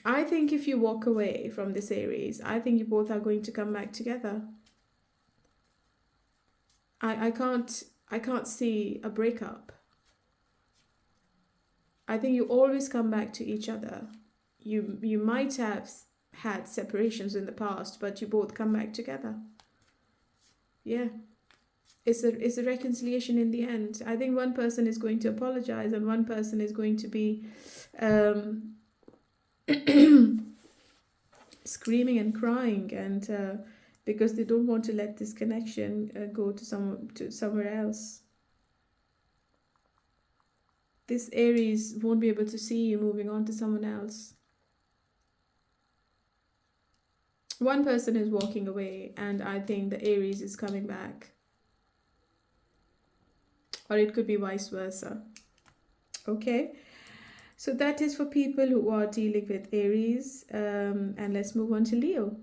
I think if you walk away from this Aries, I think you both are going to come back together. I can't see a breakup. I think you always come back to each other. You might have had separations in the past, but you both come back together. Yeah. It's a reconciliation in the end. I think one person is going to apologize and one person is going to be screaming and crying, and because they don't want to let this connection go to somewhere else. This Aries won't be able to see you moving on to someone else. One person is walking away, and I think the Aries is coming back. Or it could be vice versa. Okay, so that is for people who are dealing with Aries, and let's move on to Leo.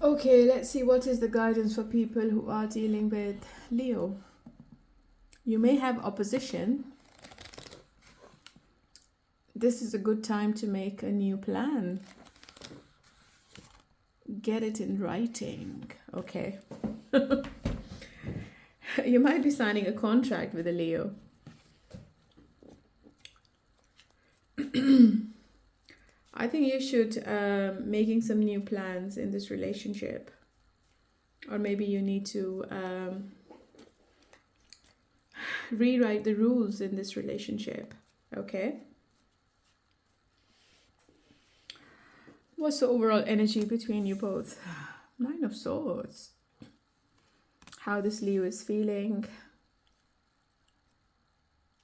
Okay, let's see what is the guidance for people who are dealing with Leo. You may have opposition. This is a good time to make a new plan. Get it in writing. Okay. You might be signing a contract with a Leo. I think you should making some new plans in this relationship. Or maybe you need to rewrite the rules in this relationship. Okay. What's the overall energy between you both? Nine of Swords. How this Leo is feeling.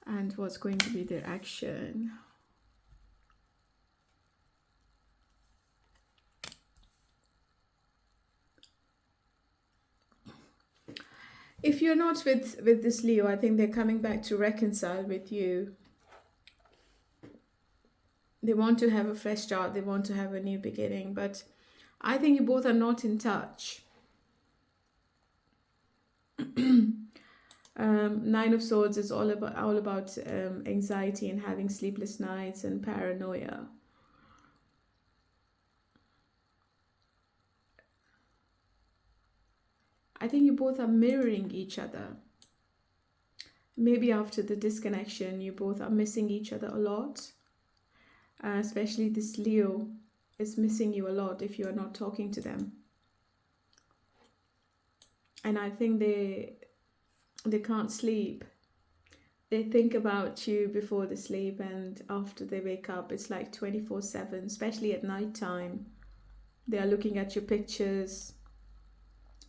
And what's going to be their action. If you're not with this Leo, I think they're coming back to reconcile with you. They want to have a fresh start. They want to have a new beginning. But I think you both are not in touch. Nine of Swords is all about anxiety and having sleepless nights and paranoia. I think you both are mirroring each other. Maybe after the disconnection, you both are missing each other a lot. Especially this Leo is missing you a lot if you are not talking to them. And I think they can't sleep. They think about you before they sleep, and after they wake up, it's like 24/7, especially at night time. They are looking at your pictures.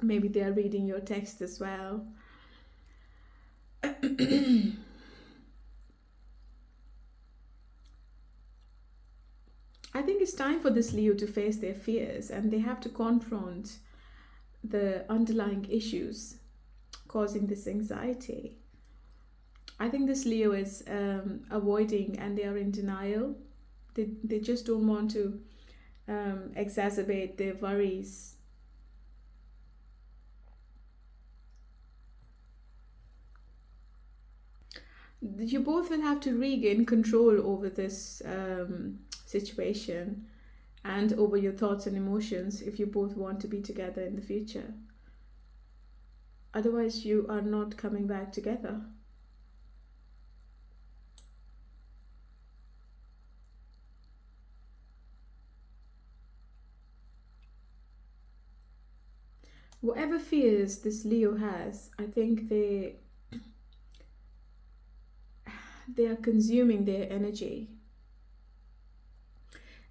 Maybe they are reading your text as well. I think it's time for this Leo to face their fears, and they have to confront the underlying issues causing this anxiety. I think this Leo is avoiding, and they are in denial. They just don't want to exacerbate their worries. You both will have to regain control over this situation and over your thoughts and emotions if you both want to be together in the future. Otherwise, you are not coming back together. Whatever fears this Leo has, I think they are consuming their energy.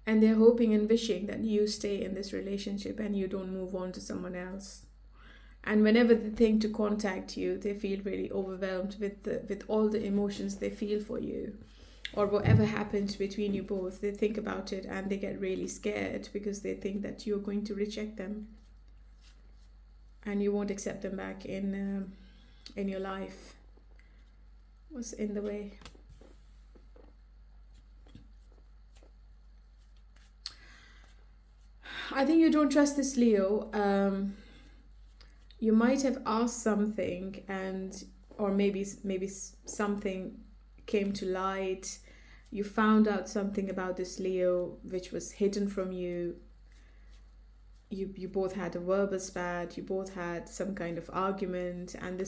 And they're hoping and wishing that you stay in this relationship and you don't move on to someone else. And whenever they think to contact you, they feel really overwhelmed with all the emotions they feel for you. Or whatever happens between you both, they think about it and they get really scared because they think that you're going to reject them. And you won't accept them back in your life. What's in the way? I think you don't trust this Leo. You might have asked something, or maybe something came to light. You found out something about this Leo which was hidden from you. You both had a verbal spat. You both had some kind of argument, and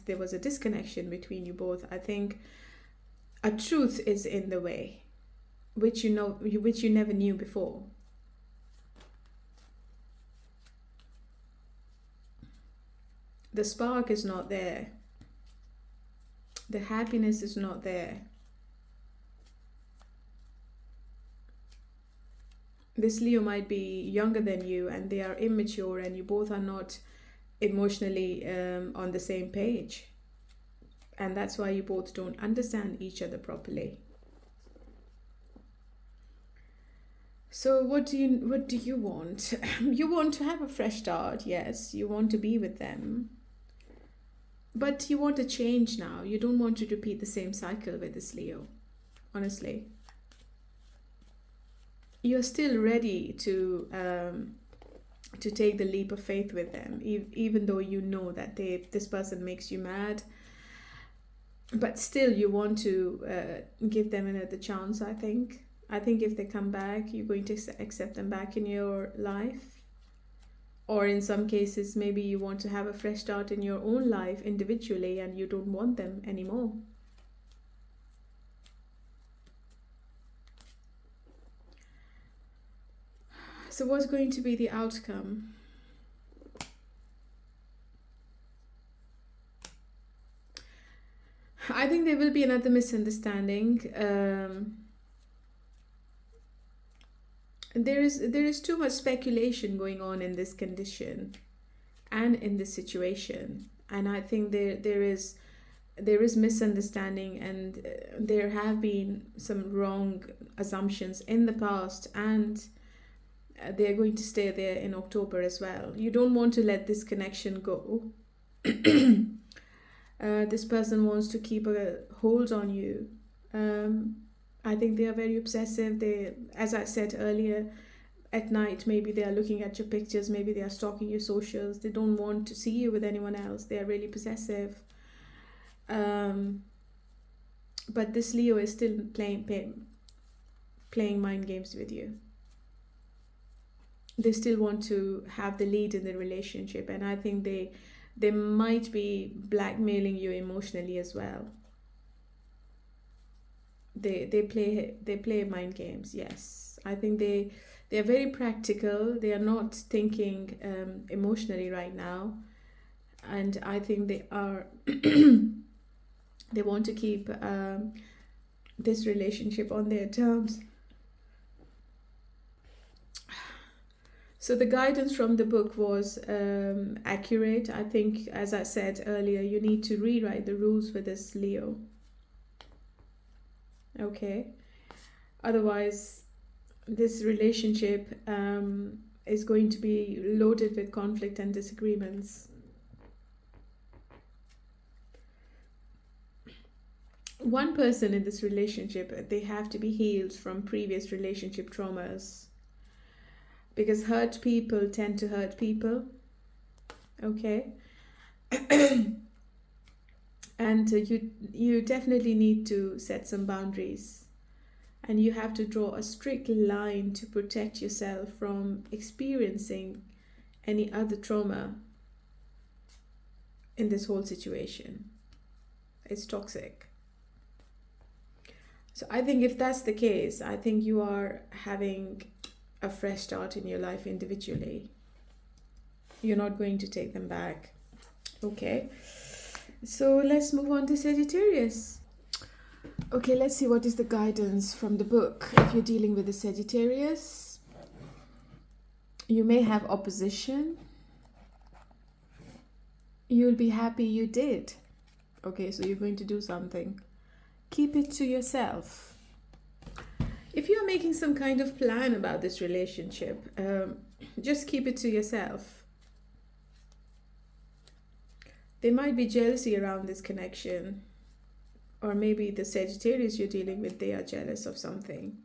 there was a disconnection between you both. I think a truth is in the way, which you never knew before. The spark is not there. The happiness is not there. This Leo might be younger than you and they are immature, and you both are not emotionally on the same page. And that's why you both don't understand each other properly. So what do you want? You want to have a fresh start, yes. You want to be with them. But you want a change now. You don't want to repeat the same cycle with this Leo, honestly. You're still ready to take the leap of faith with them, even though you know that this person makes you mad. But still, you want to give them another chance, I think. I think if they come back, you're going to accept them back in your life. Or in some cases, maybe you want to have a fresh start in your own life individually and you don't want them anymore. So what's going to be the outcome? I think there will be another misunderstanding. There is too much speculation going on in this condition and in this situation, and I think there is misunderstanding, and there have been some wrong assumptions in the past, and they're going to stay there in October as well. You don't want to let this connection go. This person wants to keep a hold on you. I think they are very obsessive. They, as I said earlier, at night maybe they are looking at your pictures, maybe they are stalking your socials. They don't want to see you with anyone else. They are really possessive. But this Leo is still playing mind games with you. They still want to have the lead in the relationship, and I think they might be blackmailing you emotionally as well. They play mind games. Yes, I think they are very practical. They are not thinking emotionally right now, and I think they are. They want to keep this relationship on their terms. So the guidance from the book was accurate. I think, as I said earlier, you need to rewrite the rules for this Leo. Okay. Otherwise, this relationship is going to be loaded with conflict and disagreements. One person in this relationship, they have to be healed from previous relationship traumas. Because hurt people tend to hurt people. Okay. And you definitely need to set some boundaries. And you have to draw a strict line to protect yourself from experiencing any other trauma in this whole situation. It's toxic. So I think if that's the case, I think you are having a fresh start in your life individually. You're not going to take them back. Okay. So let's move on to Sagittarius. Okay, let's see what is the guidance from the book. If you're dealing with the Sagittarius, you may have opposition. You'll be happy you did. Okay, so you're going to do something. Keep it to yourself. If you're making some kind of plan about this relationship, just keep it to yourself. There might be jealousy around this connection. Or maybe the Sagittarius you're dealing with, they are jealous of something.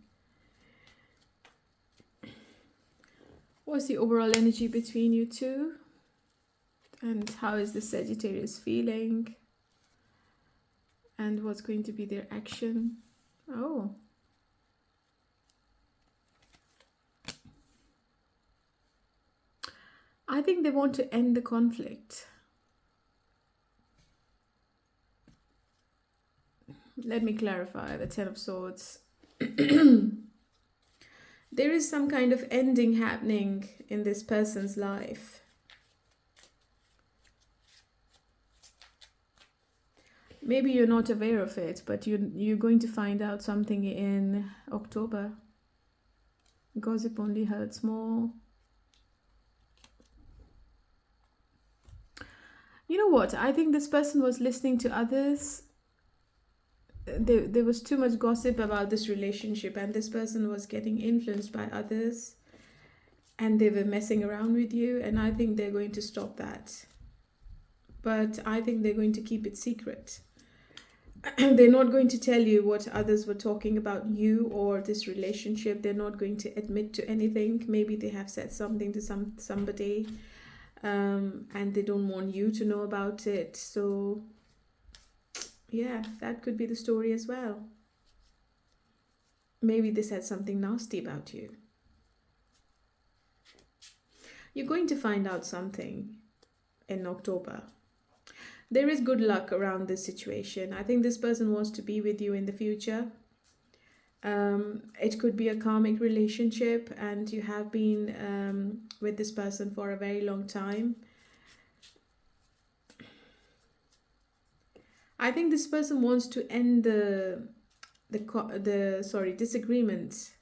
What's the overall energy between you two? And how is the Sagittarius feeling? And what's going to be their action? Oh. I think they want to end the conflict. Let me clarify the Ten of Swords. There is some kind of ending happening in this person's life. Maybe you're not aware of it, but you're going to find out something in October. Gossip only hurts more. You know what? I think this person was listening to others. There was too much gossip about this relationship, and this person was getting influenced by others, and they were messing around with you, and I think they're going to stop that. But I think they're going to keep it secret. They're not going to tell you what others were talking about you or this relationship. They're not going to admit to anything. Maybe they have said something to somebody, and they don't want you to know about it. So yeah, that could be the story as well. Maybe they said something nasty about you. You're going to find out something in October. There is good luck around this situation. I think this person wants to be with you in the future. It could be a karmic relationship, and you have been with this person for a very long time. I think this person wants to end the disagreement,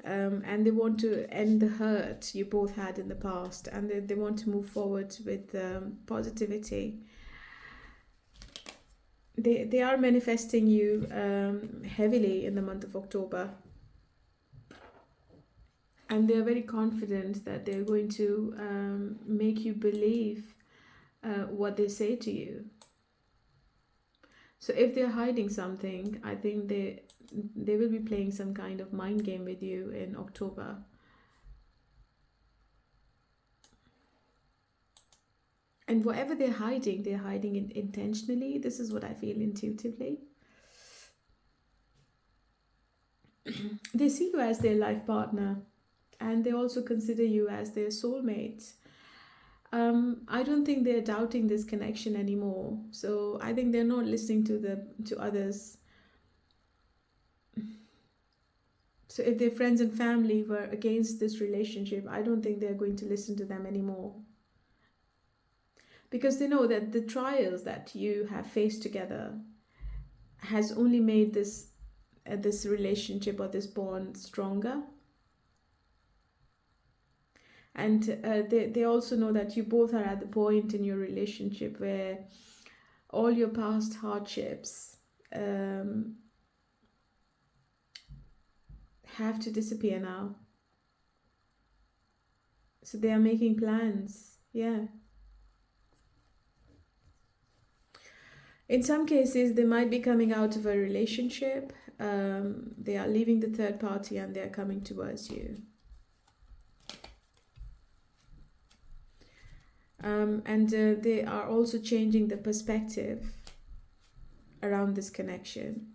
and they want to end the hurt you both had in the past, and they want to move forward with positivity. They are manifesting you heavily in the month of October, and they are very confident that they're going to make you believe what they say to you. So if they're hiding something, I think they will be playing some kind of mind game with you in October. And whatever they're hiding it intentionally. This is what I feel intuitively. They see you as their life partner, and they also consider you as their soulmate. I don't think they're doubting this connection anymore. So I think they're not listening to others. So if their friends and family were against this relationship, I don't think they're going to listen to them anymore. Because they know that the trials that you have faced together has only made this relationship or this bond stronger. And they also know that you both are at the point in your relationship where all your past hardships have to disappear now. So they are making plans. Yeah. In some cases, they might be coming out of a relationship. They are leaving the third party and they are coming towards you. And they are also changing the perspective around this connection.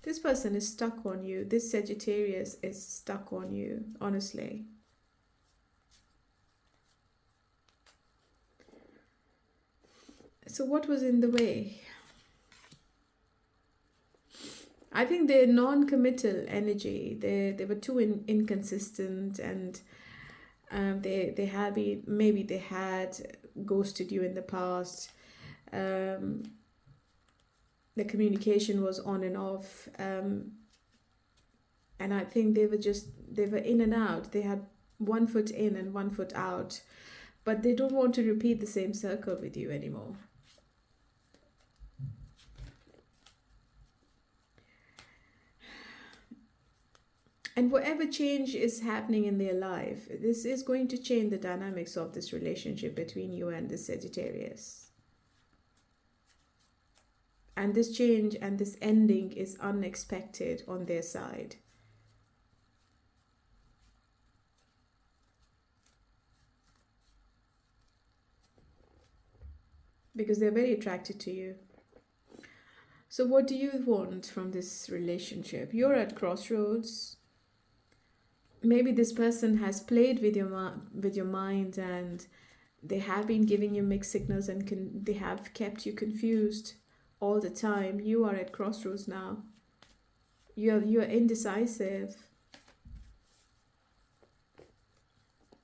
This person is stuck on you. This Sagittarius is stuck on you, honestly. So what was in the way? I think they're non-committal energy. They were too inconsistent, and they had maybe they had ghosted you in the past. The communication was on and off, and I think they were in and out. They had one foot in and one foot out, but they don't want to repeat the same circle with you anymore. And whatever change is happening in their life, this is going to change the dynamics of this relationship between you and the Sagittarius. And this change and this ending is unexpected on their side. Because they're very attracted to you. So what do you want from this relationship? You're at crossroads. Maybe this person has played with your mind, and they have been giving you mixed signals, and they have kept you confused all the time. You are at crossroads now. You're indecisive.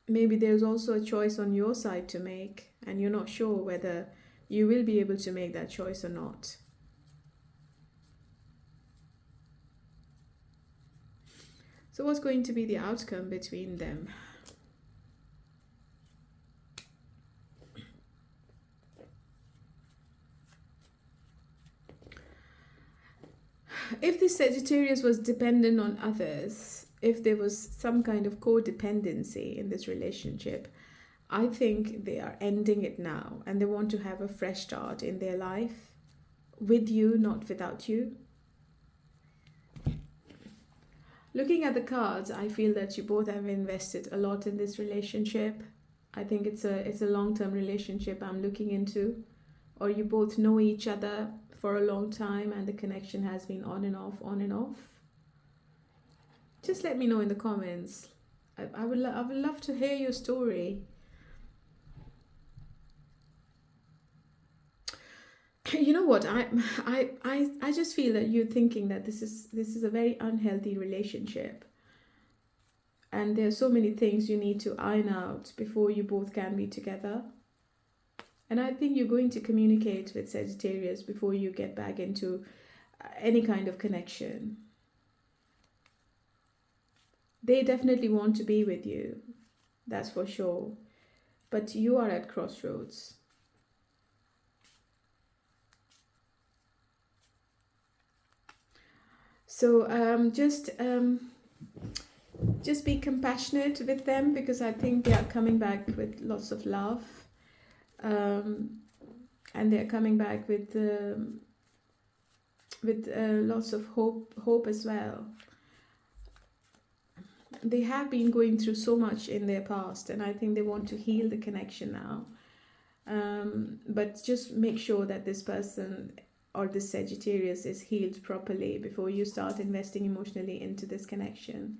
Maybe there's also a choice on your side to make, and you're not sure whether you will be able to make that choice or not. So what's going to be the outcome between them? If the Sagittarius was dependent on others, if there was some kind of codependency in this relationship, I think they are ending it now, and they want to have a fresh start in their life with you, not without you. Looking at the cards, I feel that you both have invested a lot in this relationship. I think it's a long-term relationship I'm looking into. Or you both know each other for a long time and the connection has been on and off, on and off. Just let me know in the comments. I would love to hear your story. You know what, I just feel that you're thinking that this is a very unhealthy relationship, and there are so many things you need to iron out before you both can be together. And I think you're going to communicate with Sagittarius before you get back into any kind of connection. They definitely want to be with you, that's for sure, but you are at crossroads. So just be compassionate with them, because I think they are coming back with lots of love. And they're coming back with lots of hope as well. They have been going through so much in their past, and I think they want to heal the connection now. But just make sure that this person or this Sagittarius is healed properly before you start investing emotionally into this connection.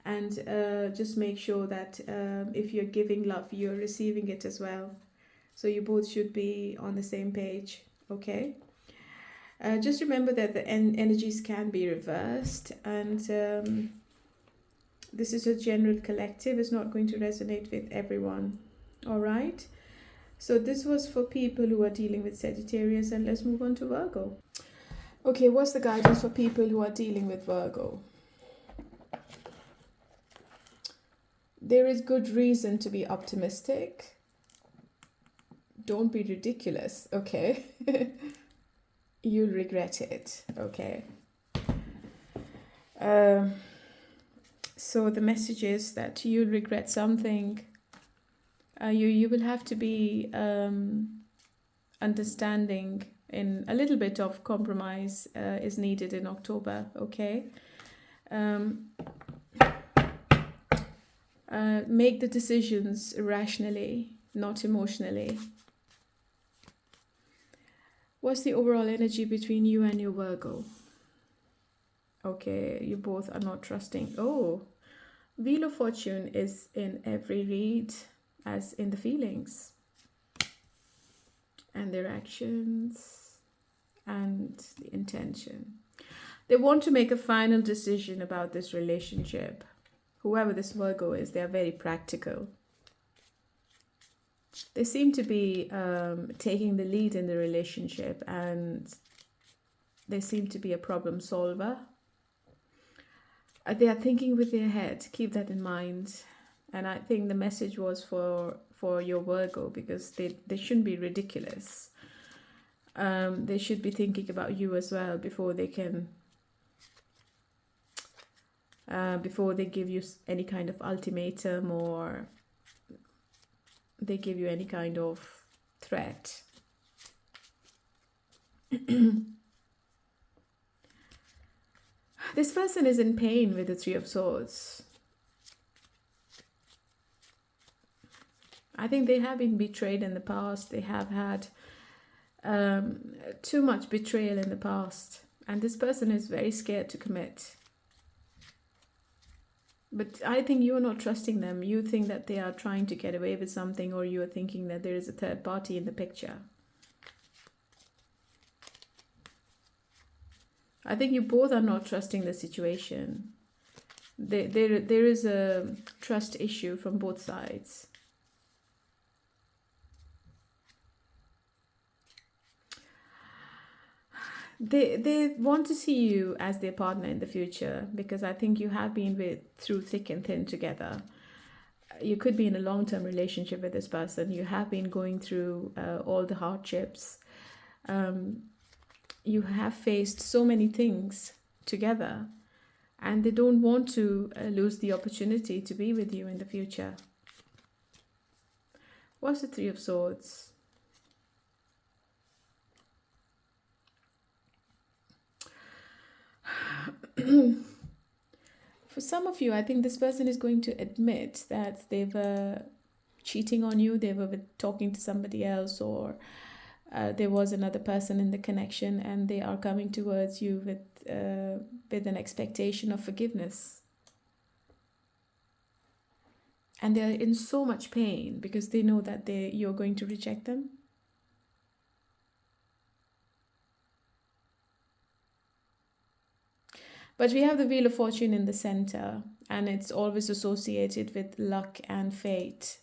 And just make sure that if you're giving love, you're receiving it as well. So you both should be on the same page, okay? Just remember that the energies can be reversed, and this is a general collective. It's not going to resonate with everyone, all right? So this was for people who are dealing with Sagittarius, and let's move on to Virgo. Okay, what's the guidance for people who are dealing with Virgo? There is good reason to be optimistic. Don't be ridiculous, okay? You'll regret it, okay? So the message is that you'll regret something. You will have to be understanding, in a little bit of compromise is needed in October, okay? Make the decisions rationally, not emotionally. What's the overall energy between you and your Virgo? Okay, you both are not trusting. Oh, Wheel of Fortune is in every read, as in the feelings and their actions and the intention. They want to make a final decision about this relationship. Whoever this Virgo is, they are very practical. They seem to be taking the lead in the relationship, and they seem to be a problem solver. They are thinking with their head. Keep that in mind. And I think the message was for your Virgo, because they shouldn't be ridiculous. They should be thinking about you as well before they can, before they give you any kind of ultimatum or they give you any kind of threat. This person is in pain with the Three of Swords. I think they have been betrayed in the past. They have had too much betrayal in the past. And this person is very scared to commit. But I think you're not trusting them. You think that they are trying to get away with something, or you are thinking that there is a third party in the picture. I think you both are not trusting the situation. There is a trust issue from both sides. They want to see you as their partner in the future, because I think you have been through thick and thin together. You could be in a long-term relationship with this person. You have been going through all the hardships. You have faced so many things together, and they don't want to lose the opportunity to be with you in the future. What's the Three of Swords? For some of you, I think this person is going to admit that they were cheating on you, they were talking to somebody else, or there was another person in the connection, and they are coming towards you with an expectation of forgiveness. And they are in so much pain because they know that you're going to reject them. But we have the Wheel of Fortune in the center, and it's always associated with luck and fate.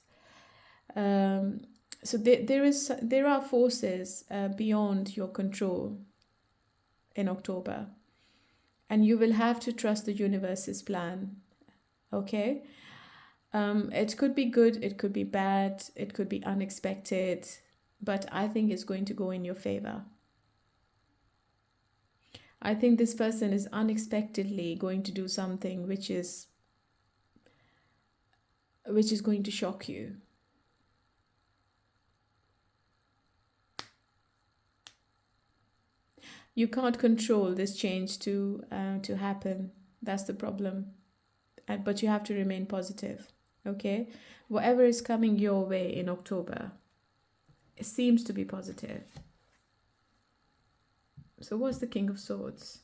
So there are forces beyond your control in October, and you will have to trust the universe's plan. Okay? It could be good, it could be bad, it could be unexpected, but I think it's going to go in your favor. I think this person is unexpectedly going to do something which is going to shock you. You can't control this change to happen. That's the problem. But you have to remain positive, okay? Whatever is coming your way in October, it seems to be positive. So what's the King of Swords?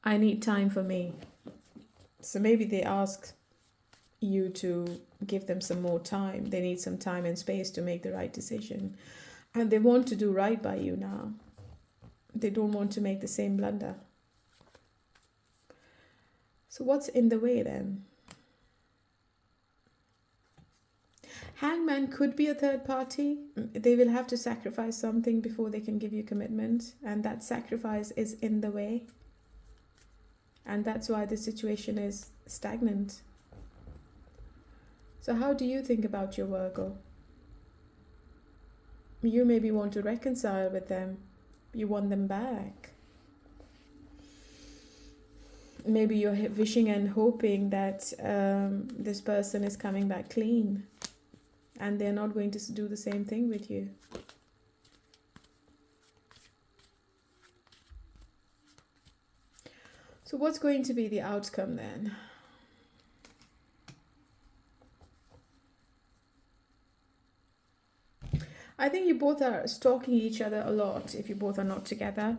I need time for me. So maybe they ask you to give them some more time. They need some time and space to make the right decision. And they want to do right by you now. They don't want to make the same blunder. So what's in the way then? Hangman could be a third party. They will have to sacrifice something before they can give you commitment. And that sacrifice is in the way. And that's why the situation is stagnant. So how do you think about your Virgo? You maybe want to reconcile with them. You want them back. Maybe you're wishing and hoping that this person is coming back clean. And they're not going to do the same thing with you. So what's going to be the outcome then? I think you both are stalking each other a lot if you both are not together.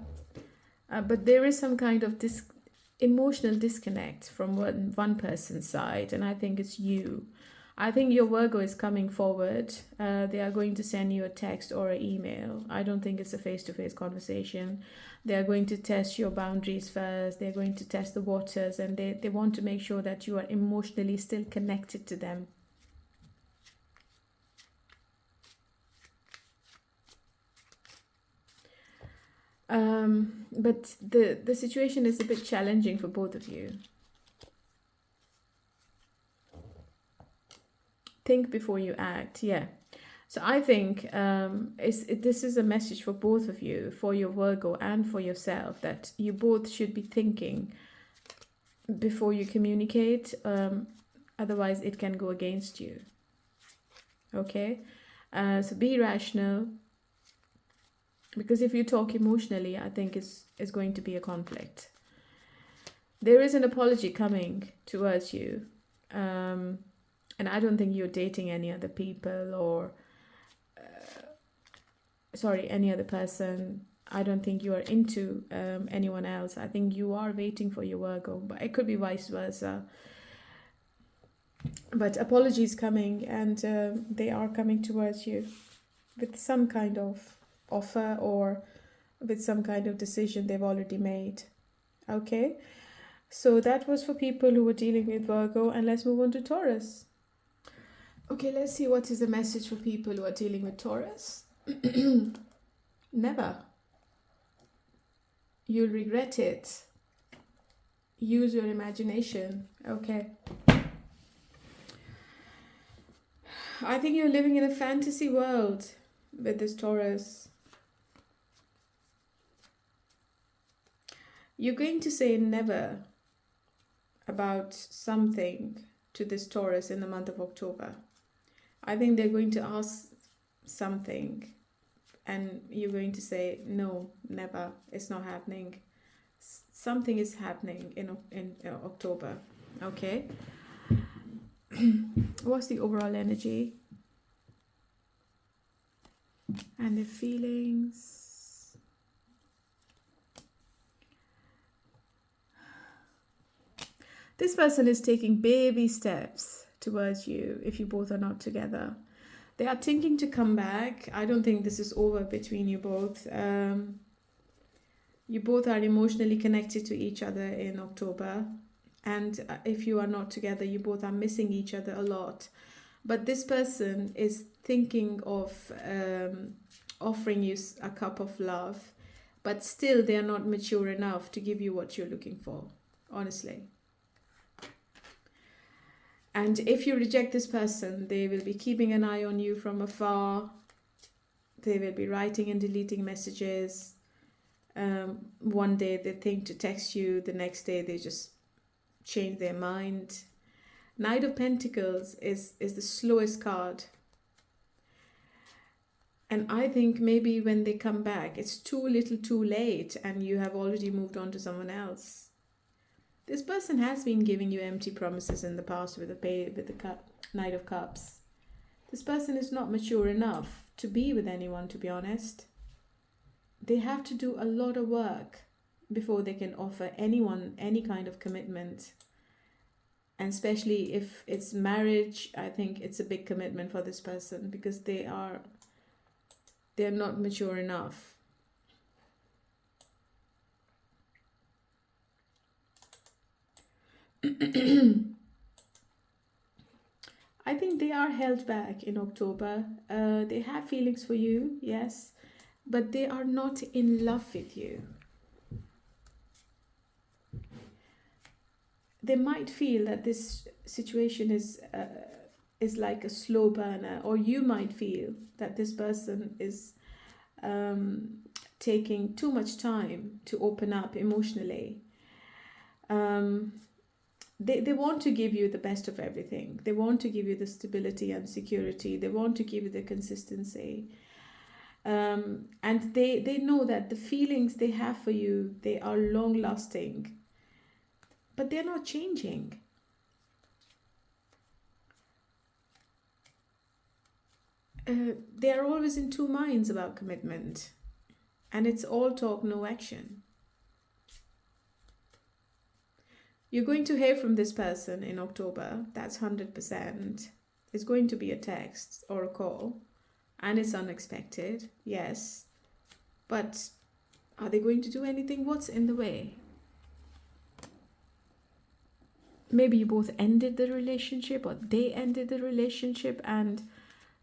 But there is some kind of emotional disconnect from one person's side, and I think it's you. I think your Virgo is coming forward. They are going to send you a text or an email. I don't think it's a face-to-face conversation. They are going to test your boundaries first. They're going to test the waters, and they want to make sure that you are emotionally still connected to them. But the situation is a bit challenging for both of you. Think before you act, yeah. So I think this is a message for both of you, for your Virgo and for yourself, that you both should be thinking before you communicate. Otherwise, it can go against you. Okay? So be rational. Because if you talk emotionally, I think it's going to be a conflict. There is an apology coming towards you. And I don't think you're dating any other people or... any other person. I don't think you are into anyone else. I think you are waiting for your Virgo. But it could be vice versa. But apologies coming, and they are coming towards you with some kind of offer or with some kind of decision they've already made. Okay, so that was for people who were dealing with Virgo, and let's move on to Taurus. Okay, let's see what is the message for people who are dealing with Taurus. Never. You'll regret it. Use your imagination. Okay. I think you're living in a fantasy world with this Taurus. You're going to say never about something to this Taurus in the month of October. I think they're going to ask something and you're going to say no, never, it's not happening. Something is happening in October. Okay. What's the overall energy and the feelings? This person is taking baby steps towards you if you both are not together. They are thinking to come back. I don't think this is over between you both. You both are emotionally connected to each other in October. And if you are not together, you both are missing each other a lot. But this person is thinking of offering you a cup of love. But still, they are not mature enough to give you what you're looking for, honestly. And if you reject this person, they will be keeping an eye on you from afar. They will be writing and deleting messages. One day they think to text you, the next day they just change their mind. Knight of Pentacles is the slowest card And I think maybe when they come back, it's too little too late and you have already moved on to someone else. This person has been giving you empty promises in the past with the Knight of Cups. This person is not mature enough to be with anyone, to be honest. They have to do a lot of work before they can offer anyone any kind of commitment. And especially if it's marriage, I think it's a big commitment for this person because they're not mature enough. I think they are held back in October. They have feelings for you, yes, but they are not in love with you. They might feel that this situation is like a slow burner, or you might feel that this person is taking too much time to open up emotionally. They want to give you the best of everything. They want to give you the stability and security. They want to give you the consistency. And they know that the feelings they have for you, they are long lasting. But they're not changing. They are always in two minds about commitment. And it's all talk, no action. You're going to hear from this person in October. That's 100%. It's going to be a text or a call. And it's unexpected, yes. But are they going to do anything? What's in the way? Maybe you both ended the relationship, or they ended the relationship, and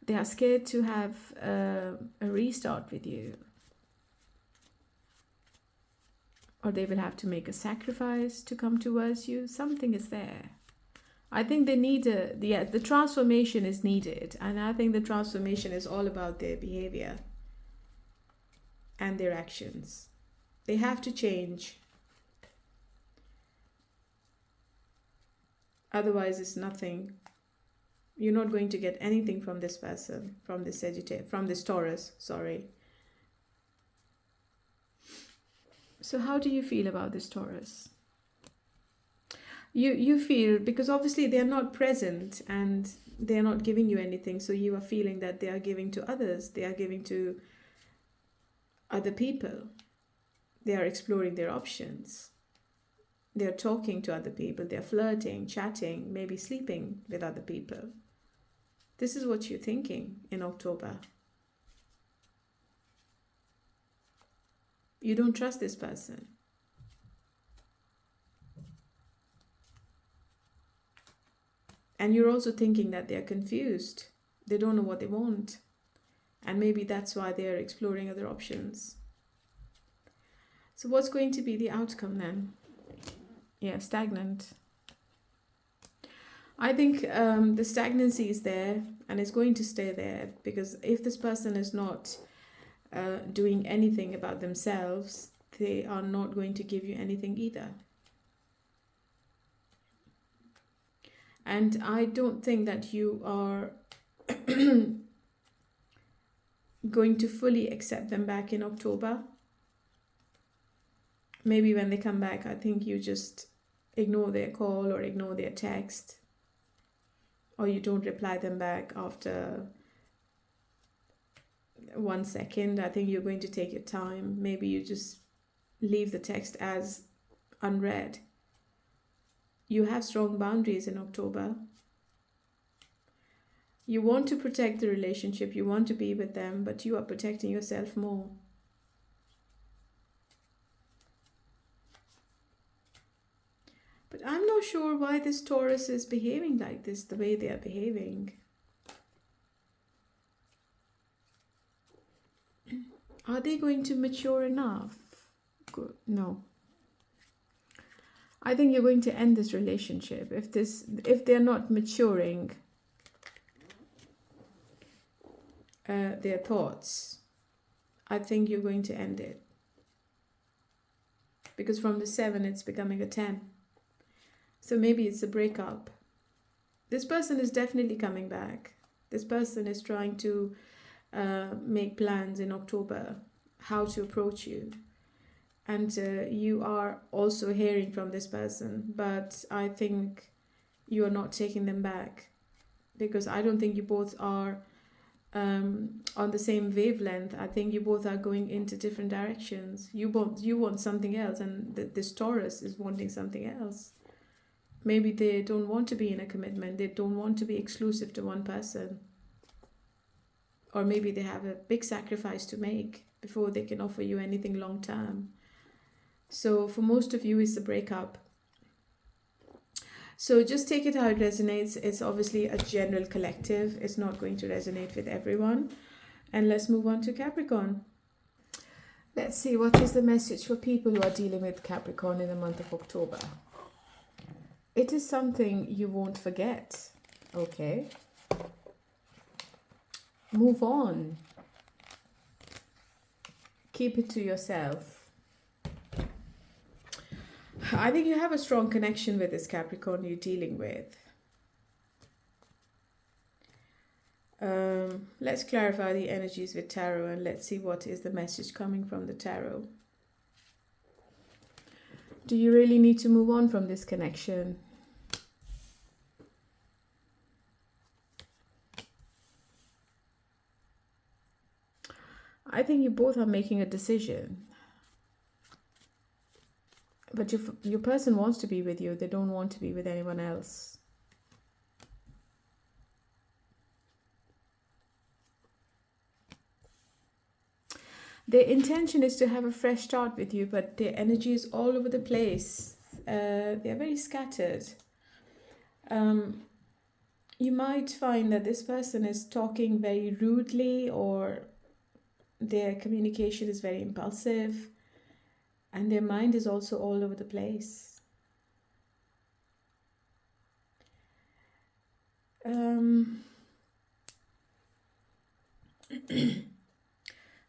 they are scared to have a restart with you. Or they will have to make a sacrifice to come towards you. Something is there. I think they need the transformation is needed. And I think the transformation is all about their behavior and their actions. They have to change. Otherwise, it's nothing. You're not going to get anything from this person, from this Sagittarius, from this Taurus, sorry. So how do you feel about this Taurus? You feel, because obviously they're not present and they're not giving you anything, so you are feeling that they are giving to others, they are giving to other people, they are exploring their options, they're talking to other people, they're flirting, chatting, maybe sleeping with other people. This is what you're thinking in October. You don't trust this person. And you're also thinking that they're confused. They don't know what they want. And maybe that's why they're exploring other options. So what's going to be the outcome then? Yeah, stagnant. I think the stagnancy is there and it's going to stay there, because if this person is not doing anything about themselves, they are not going to give you anything either. And I don't think that you are going to fully accept them back in October. Maybe when they come back, I think you just ignore their call or ignore their text, or you don't reply them back after 1 second. I think you're going to take your time. Maybe you just leave the text as unread. You have strong boundaries in October. You want to protect the relationship, you want to be with them, but you are protecting yourself more. But I'm not sure why this Taurus is behaving like this, the way they are behaving. Are they going to mature enough? Good. No. I think you're going to end this relationship if they're not maturing their thoughts. I think you're going to end it, because from the 7 it's becoming a 10. So maybe it's a breakup. This person is definitely coming back. This person is trying to make plans in October how to approach you. And you are also hearing from this person, but I think you are not taking them back, because I don't think you both are on the same wavelength. I think you both are going into different directions. You want something else, and this Taurus is wanting something else. Maybe they don't want to be in a commitment. They don't want to be exclusive to one person. Or maybe they have a big sacrifice to make before they can offer you anything long term. So for most of you, it's a breakup. So just take it how it resonates. It's obviously a general collective. It's not going to resonate with everyone. And let's move on to Capricorn. Let's see, what is the message for people who are dealing with Capricorn in the month of October? It is something you won't forget. Okay. Move on. Keep it to yourself. I think you have a strong connection with this Capricorn you're dealing with. Let's clarify the energies with tarot, and let's see what is the message coming from the tarot. Do you really need to move on from this connection? I think you both are making a decision. But your person wants to be with you. They don't want to be with anyone else. Their intention is to have a fresh start with you, but their energy is all over the place. They're very scattered. You might find that this person is talking very rudely, or their communication is very impulsive. And their mind is also all over the place.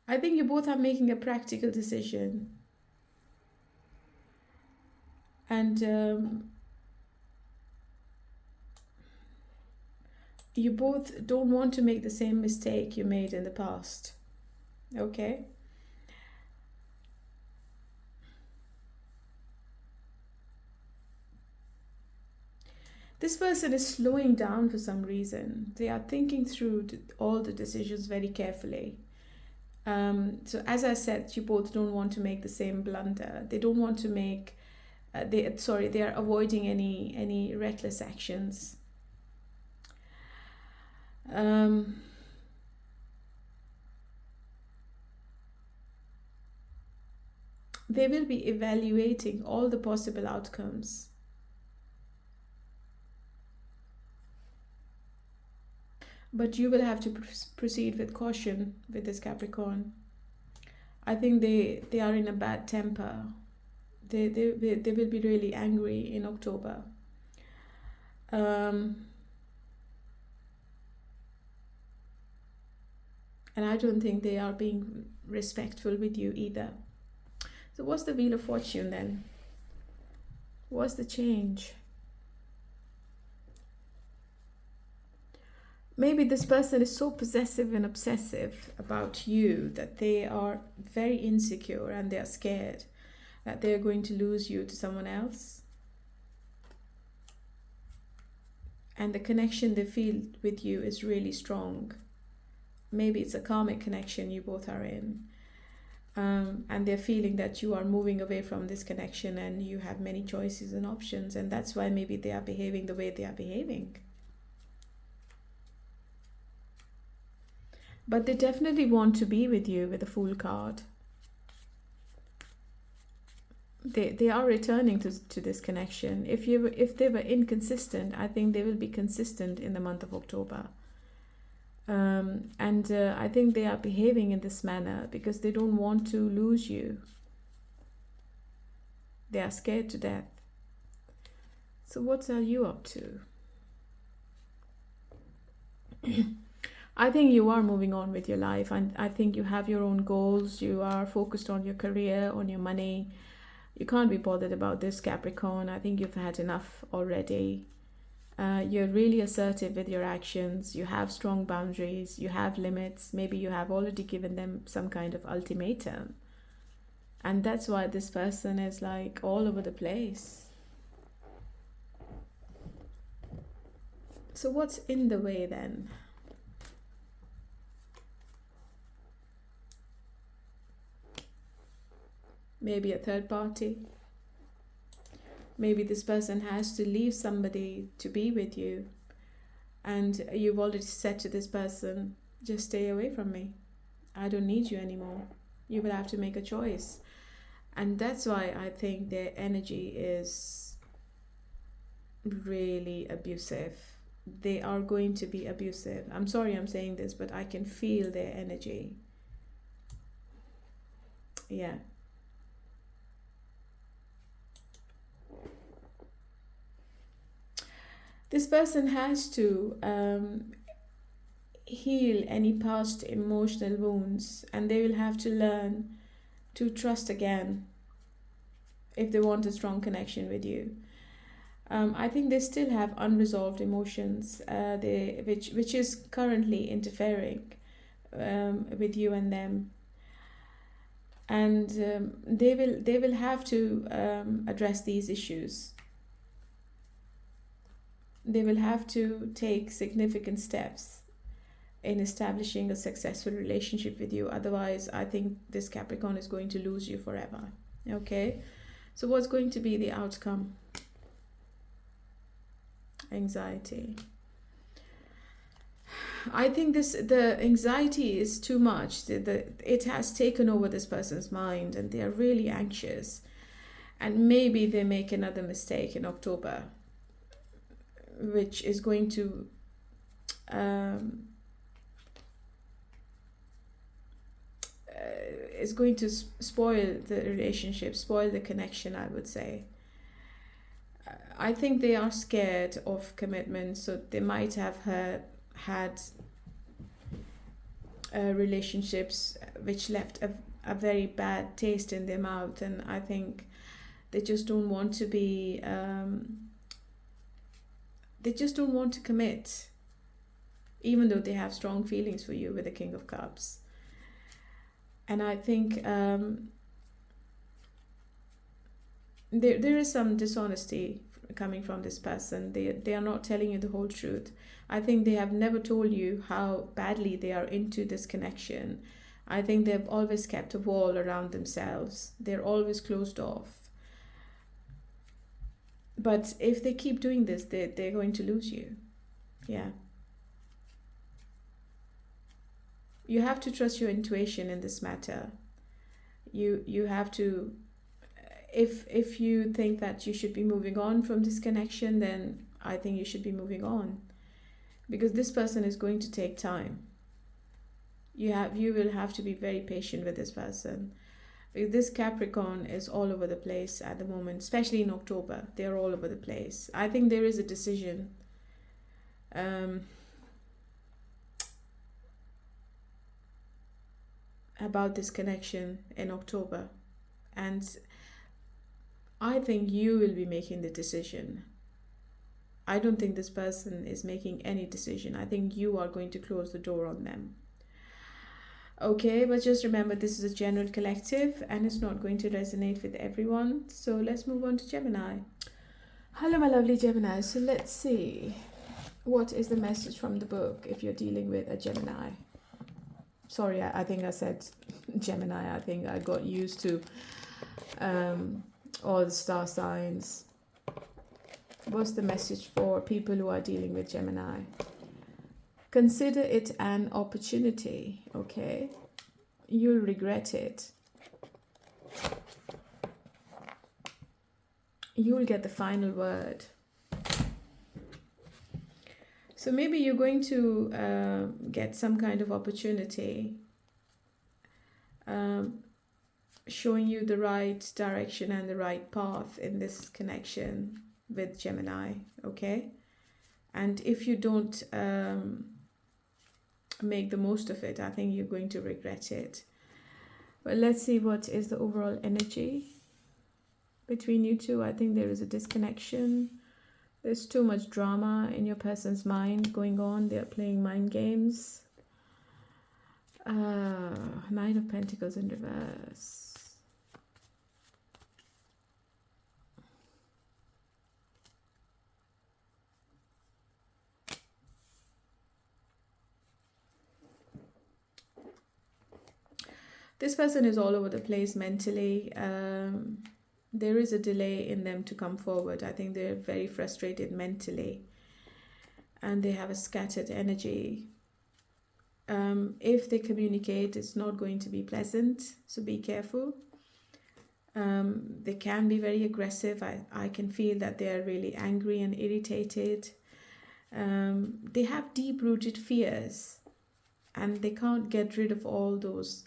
I think you both are making a practical decision. And you both don't want to make the same mistake you made in the past. Okay? This person is slowing down for some reason. They are thinking through all the decisions very carefully. So as I said, you both don't want to make the same blunder. They don't want to make, they are avoiding any reckless actions. They will be evaluating all the possible outcomes. But you will have to proceed with caution with this Capricorn. I think they are in a bad temper. They will be really angry in October. And I don't think they are being respectful with you either. So what's the Wheel of Fortune then? What's the change? Maybe this person is so possessive and obsessive about you that they are very insecure and they are scared that they're going to lose you to someone else. And the connection they feel with you is really strong. Maybe it's a karmic connection you both are in. And they're feeling that you are moving away from this connection and you have many choices and options. And that's why maybe they are behaving the way they are behaving. But they definitely want to be with you with a Fool card. They are returning to this connection. If they were inconsistent, I think they will be consistent in the month of October. I think they are behaving in this manner because they don't want to lose you. They are scared to death. So what are you up to? I think you are moving on with your life, and I think you have your own goals. You are focused on your career, on your money. You can't be bothered about this, Capricorn. I think you've had enough already. You're really assertive with your actions. You have strong boundaries. You have limits. Maybe you have already given them some kind of ultimatum. And that's why this person is like all over the place. So what's in the way then? Maybe a third party. Maybe this person has to leave somebody to be with you. And you've already said to this person, just stay away from me. I don't need you anymore. You will have to make a choice. And that's why I think their energy is really abusive. They are going to be abusive. I'm sorry I'm saying this, but I can feel their energy. Yeah. This person has to heal any past emotional wounds, and they will have to learn to trust again if they want a strong connection with you. I think they still have unresolved emotions, which is currently interfering with you and them, and they will have to address these issues. They will have to take significant steps in establishing a successful relationship with you. Otherwise, I think this Capricorn is going to lose you forever. Okay? So what's going to be the outcome? Anxiety. I think the anxiety is too much. It has taken over this person's mind, and they are really anxious. And maybe they make another mistake in October, which is going to spoil the relationship, spoil the connection, I would say. I think they are scared of commitment, so they might have had relationships which left a very bad taste in their mouth, and I think they just don't want to be they just don't want to commit, even though they have strong feelings for you with the King of Cups. And I think there is some dishonesty coming from this person. They are not telling you the whole truth. I think they have never told you how badly they are into this connection. I think they've always kept a wall around themselves. They're always closed off. But if they keep doing this, they're going to lose you. Yeah. You have to trust your intuition in this matter. You have to, if you think that you should be moving on from this connection, then I think you should be moving on. Because this person is going to take time. You will have to be very patient with this person. Because this Capricorn is all over the place at the moment, especially in October. They're all over the place. I think there is a decision about this connection in October. And I think you will be making the decision. I don't think this person is making any decision. I think you are going to close the door on them. Okay, but just remember, this is a general collective and it's not going to resonate with everyone. So let's move on to Gemini. Hello, my lovely Gemini. So let's see. What is the message from the book if you're dealing with a Gemini? Sorry, I think I said Gemini. I think I got used to all the star signs. What's the message for people who are dealing with Gemini? Consider it an opportunity, okay? You'll regret it. You'll get the final word. So maybe you're going to get some kind of opportunity showing you the right direction and the right path in this connection with Gemini, okay? And if you don't make the most of it, I think you're going to regret it. But let's see what is the overall energy between you two. I think there is a disconnection. There's too much drama in your person's mind going on. They're playing mind games. Nine of Pentacles in reverse. This person is all over the place mentally. There is a delay in them to come forward. I think they're very frustrated mentally. And they have a scattered energy. If they communicate, it's not going to be pleasant. So be careful. They can be very aggressive. I can feel that they are really angry and irritated. They have deep-rooted fears. And they can't get rid of all those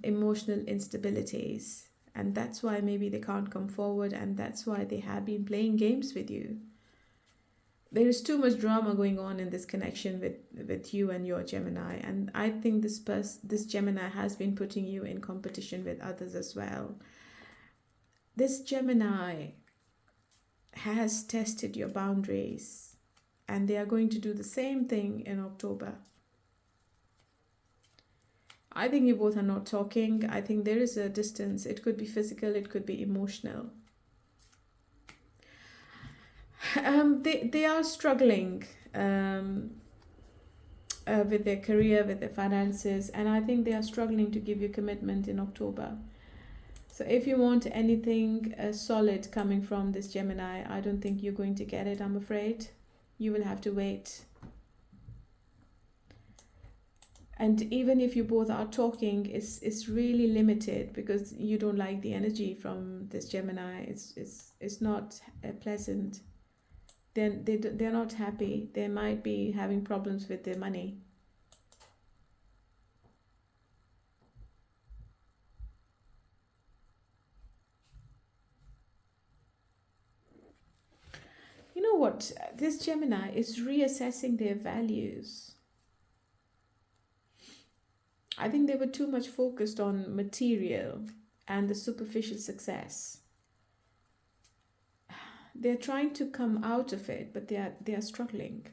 emotional instabilities, and that's why maybe they can't come forward, and that's why they have been playing games with you. There is too much drama going on in this connection with you and your Gemini, and I think this Gemini has been putting you in competition with others as well. This Gemini has tested your boundaries, and they are going to do the same thing in October. I think you both are not talking. I think there is a distance. It could be physical, it could be emotional. They are struggling with their career, with their finances, and I think they are struggling to give you commitment in October. So if you want anything solid coming from this Gemini, I don't think you're going to get it, I'm afraid. You will have to wait. And even if you both are talking, it's really limited because you don't like the energy from this Gemini. It's not pleasant. They're not happy. They might be having problems with their money. You know what? This Gemini is reassessing their values. I think they were too much focused on material and the superficial success. They're trying to come out of it, but they are struggling.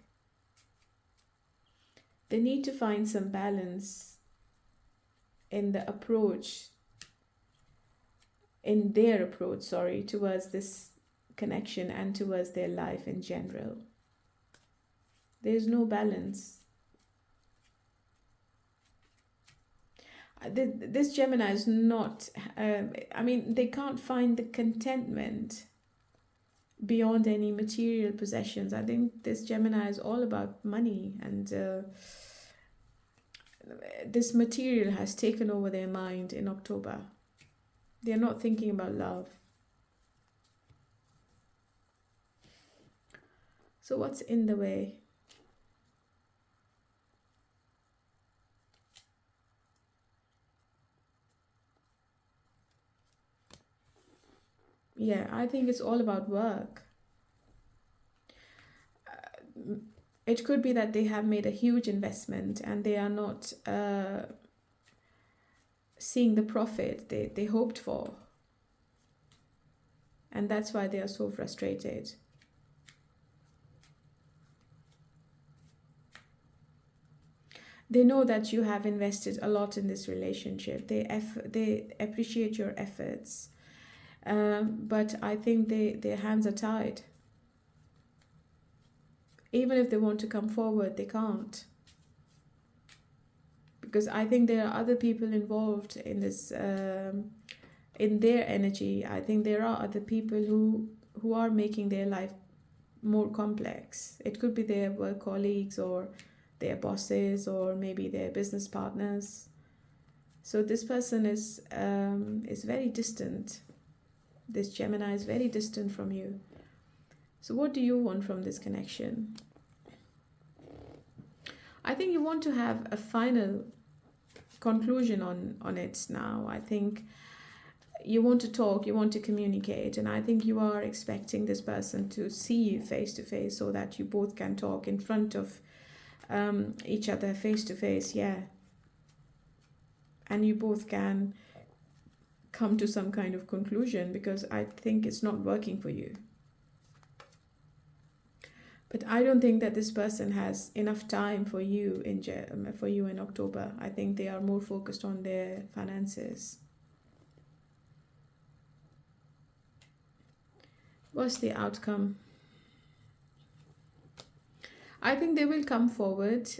They need to find some balance in the approach, in their approach, towards this connection and towards their life in general. There's no balance. This Gemini is not, they can't find the contentment beyond any material possessions. I think this Gemini is all about money, and this material has taken over their mind in October. They're not thinking about love. So what's in the way? Yeah, I think it's all about work. It could be that they have made a huge investment and they are not seeing the profit they hoped for. And that's why they are so frustrated. They know that you have invested a lot in this relationship. They appreciate your efforts. But I think their hands are tied. Even if they want to come forward, they can't. Because I think there are other people involved in this, in their energy. I think there are other people who are making their life more complex. It could be their work colleagues or their bosses or maybe their business partners. So this person is very distant. This Gemini is very distant from you. So what do you want from this connection? I think you want to have a final conclusion on it now. I think you want to talk, you want to communicate, and I think you are expecting this person to see you face to face so that you both can talk in front of each other face to face, yeah. And you both can come to some kind of conclusion, because I think it's not working for you. But I don't think that this person has enough time for you in October. I think they are more focused on their finances. What's the outcome? I think they will come forward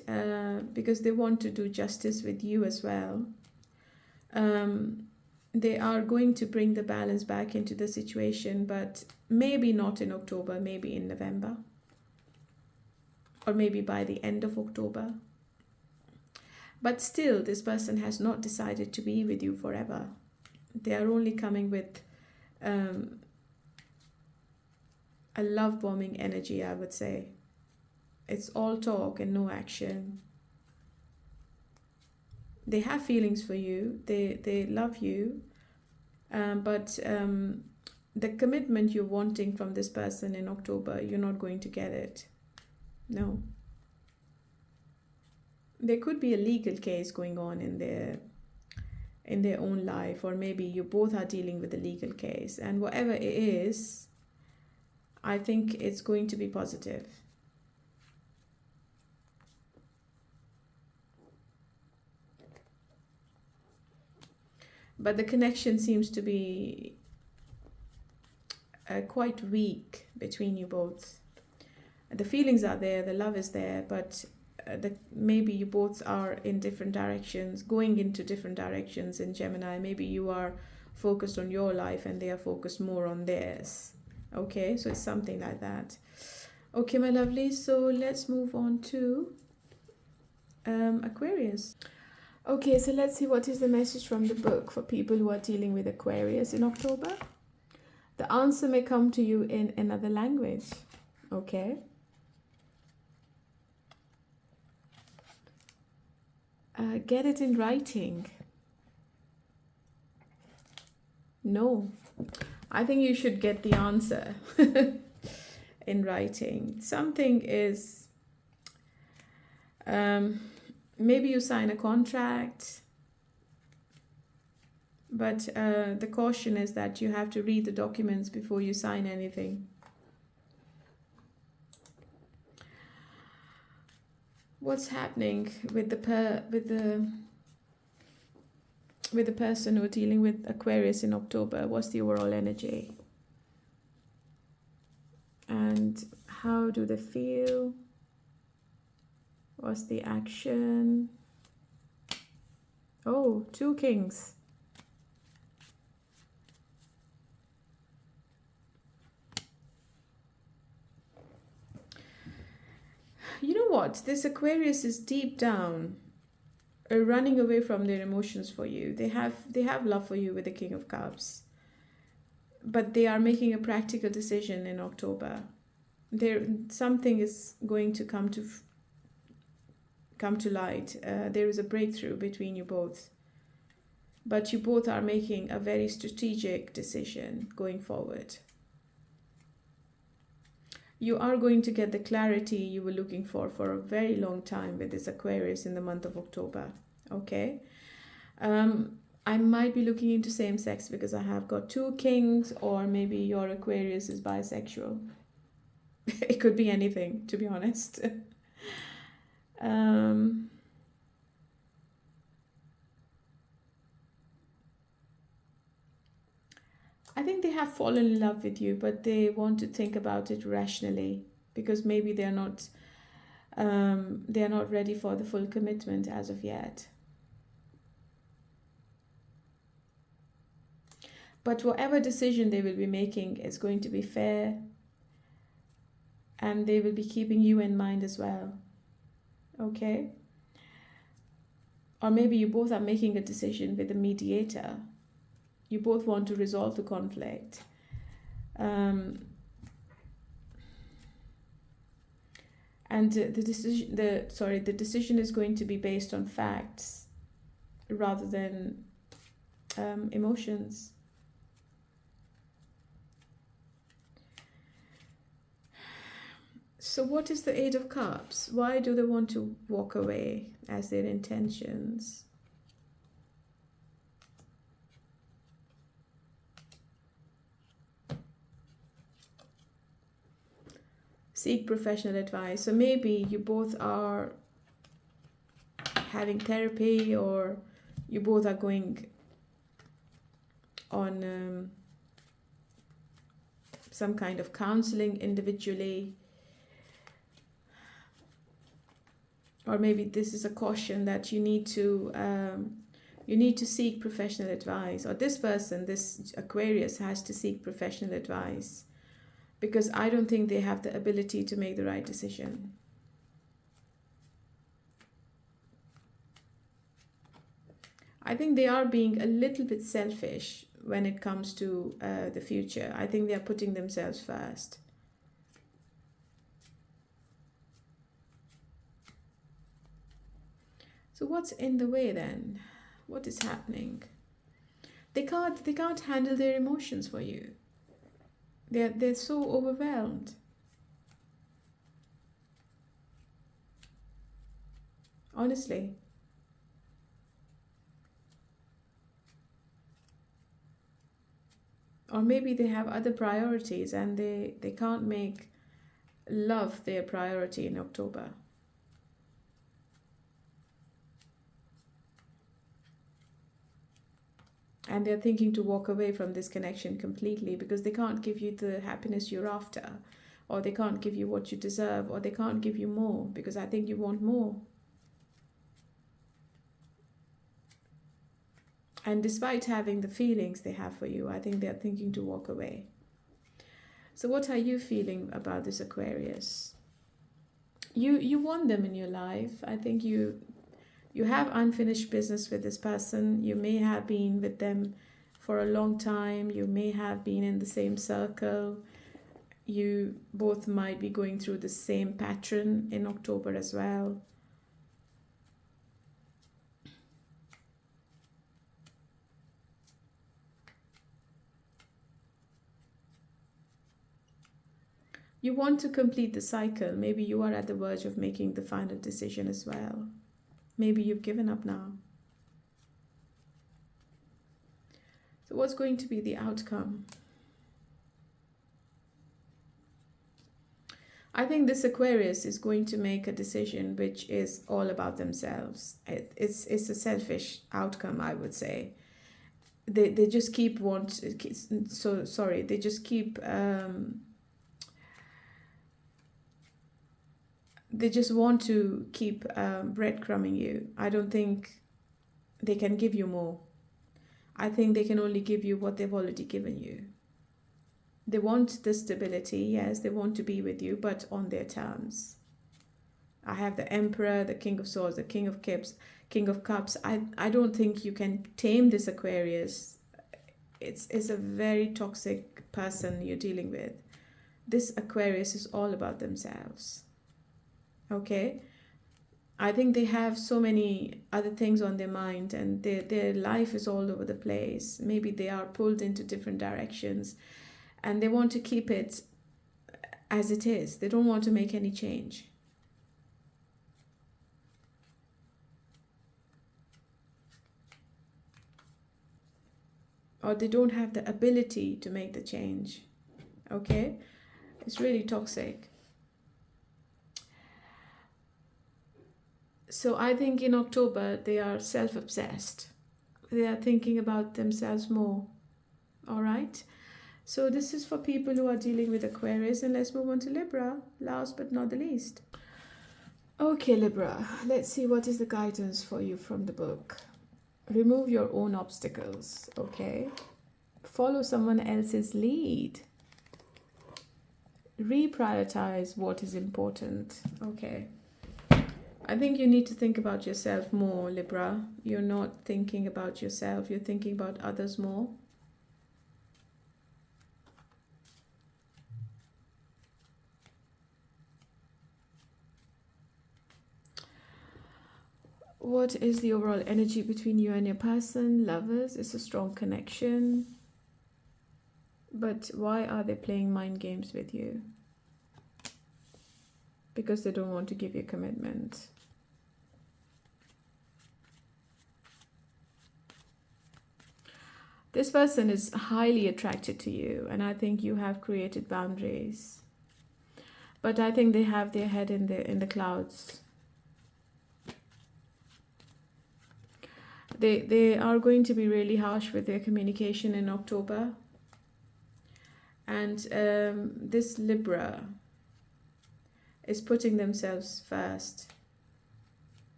because they want to do justice with you as well. They are going to bring the balance back into the situation, but maybe not in October, maybe in November. Or maybe by the end of October. But still, this person has not decided to be with you forever. They are only coming with a love bombing energy, I would say. It's all talk and no action. They have feelings for you. They love you. But the commitment you're wanting from this person in October, you're not going to get it. No. There could be a legal case going on in their own life, or maybe you both are dealing with a legal case. And whatever it is, I think it's going to be positive. But the connection seems to be quite weak between you both. The feelings are there, the love is there, but maybe you both are in different directions, going into different directions in Gemini. Maybe you are focused on your life and they are focused more on theirs. Okay, so it's something like that. Okay, my lovely, so let's move on to Aquarius. Okay, so let's see what is the message from the book for people who are dealing with Aquarius in October. The answer may come to you in another language. Okay. Get it in writing. No. I think you should get the answer in writing. Something is... maybe you sign a contract, but the caution is that you have to read the documents before you sign anything. What's happening with the person who are dealing with Aquarius in October? What's the overall energy? And how do they feel? What's the action? Oh, 2 kings. You know what? This Aquarius is deep down running away from their emotions for you. They have love for you with the King of Cups. But they are making a practical decision in October. Something is going to come to light. There is a breakthrough between you both. But you both are making a very strategic decision going forward. You are going to get the clarity you were looking for a very long time with this Aquarius in the month of October. Okay? I might be looking into same sex because I have got 2 kings, or maybe your Aquarius is bisexual. It could be anything, to be honest. I think they have fallen in love with you, but they want to think about it rationally because maybe they're not ready for the full commitment as of yet. But whatever decision they will be making is going to be fair, and they will be keeping you in mind as well. Okay? Or maybe you both are making a decision with a mediator. You both want to resolve the conflict. And the decision is going to be based on facts rather than emotions. So what is the 8 of Cups? Why do they want to walk away as their intentions? Seek professional advice. So maybe you both are having therapy, or you both are going on some kind of counseling individually. Or maybe this is a caution that you need to seek professional advice, or this person, this Aquarius, has to seek professional advice, because I don't think they have the ability to make the right decision. I think they are being a little bit selfish when it comes to the future. I think they are putting themselves first. So what's in the way then? What is happening? They can't handle their emotions for you. They're so overwhelmed. Honestly. Or maybe they have other priorities and they can't make love their priority in October. And they're thinking to walk away from this connection completely because they can't give you the happiness you're after, or they can't give you what you deserve, or they can't give you more because I think you want more. And despite having the feelings they have for you, I think they're thinking to walk away. So what are you feeling about this Aquarius? You want them in your life. I think you have unfinished business with this person. You may have been with them for a long time. You may have been in the same circle. You both might be going through the same pattern in October as well. You want to complete the cycle. Maybe you are at the verge of making the final decision as well. Maybe you've given up now. So what's going to be the outcome? I think this Aquarius is going to make a decision which is all about themselves. It's a selfish outcome, I would say. They just keep they just keep they just want to keep breadcrumbing you. I don't think they can give you more. I think they can only give you what they've already given you. They want the stability, yes, they want to be with you, but on their terms. I have the Emperor, the King of Swords, the King of Cups. I don't think you can tame this Aquarius. It's a very toxic person you're dealing with. This Aquarius is all about themselves. Okay? I think they have so many other things on their mind, and their life is all over the place. Maybe they are pulled into different directions, and they want to keep it as it is. They don't want to make any change. Or they don't have the ability to make the change. Okay? It's really toxic. So I think in October they are self-obsessed. They are thinking about themselves more. All right? So this is for people who are dealing with Aquarius, and let's move on to Libra, last but not the least. Okay, Libra, let's see what is the guidance for you from the book. Remove your own obstacles, okay? Follow someone else's lead. Reprioritize what is important, okay? I think you need to think about yourself more, Libra. You're not thinking about yourself, you're thinking about others more. What is the overall energy between you and your person? Lovers, it's a strong connection. But why are they playing mind games with you? Because they don't want to give you commitment. This person is highly attracted to you, and I think you have created boundaries. But I think they have their head in the clouds. They are going to be really harsh with their communication in October. And this Libra is putting themselves first.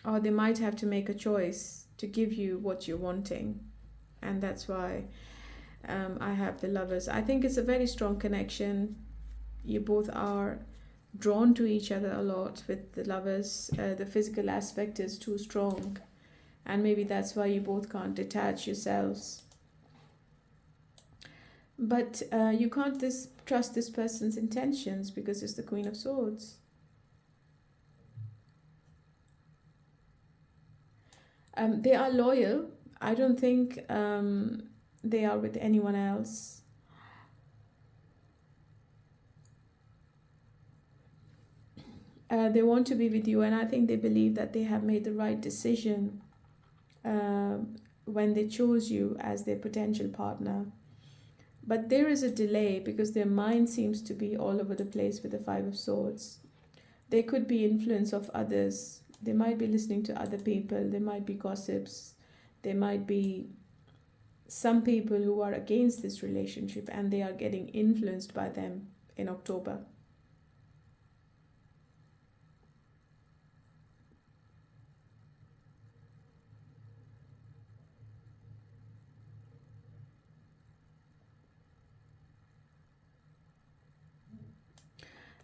Or they might have to make a choice to give you what you're wanting. And that's why I have the Lovers. I think it's a very strong connection. You both are drawn to each other a lot with the Lovers. The physical aspect is too strong. And maybe that's why you both can't detach yourselves. But you can't trust this person's intentions because it's the Queen of Swords. They are loyal. I don't think they are with anyone else. They want to be with you, and I think they believe that they have made the right decision when they chose you as their potential partner. But there is a delay because their mind seems to be all over the place with the Five of Swords. There could be influence of others. They might be listening to other people. There might be gossips. There might be some people who are against this relationship and they are getting influenced by them in October.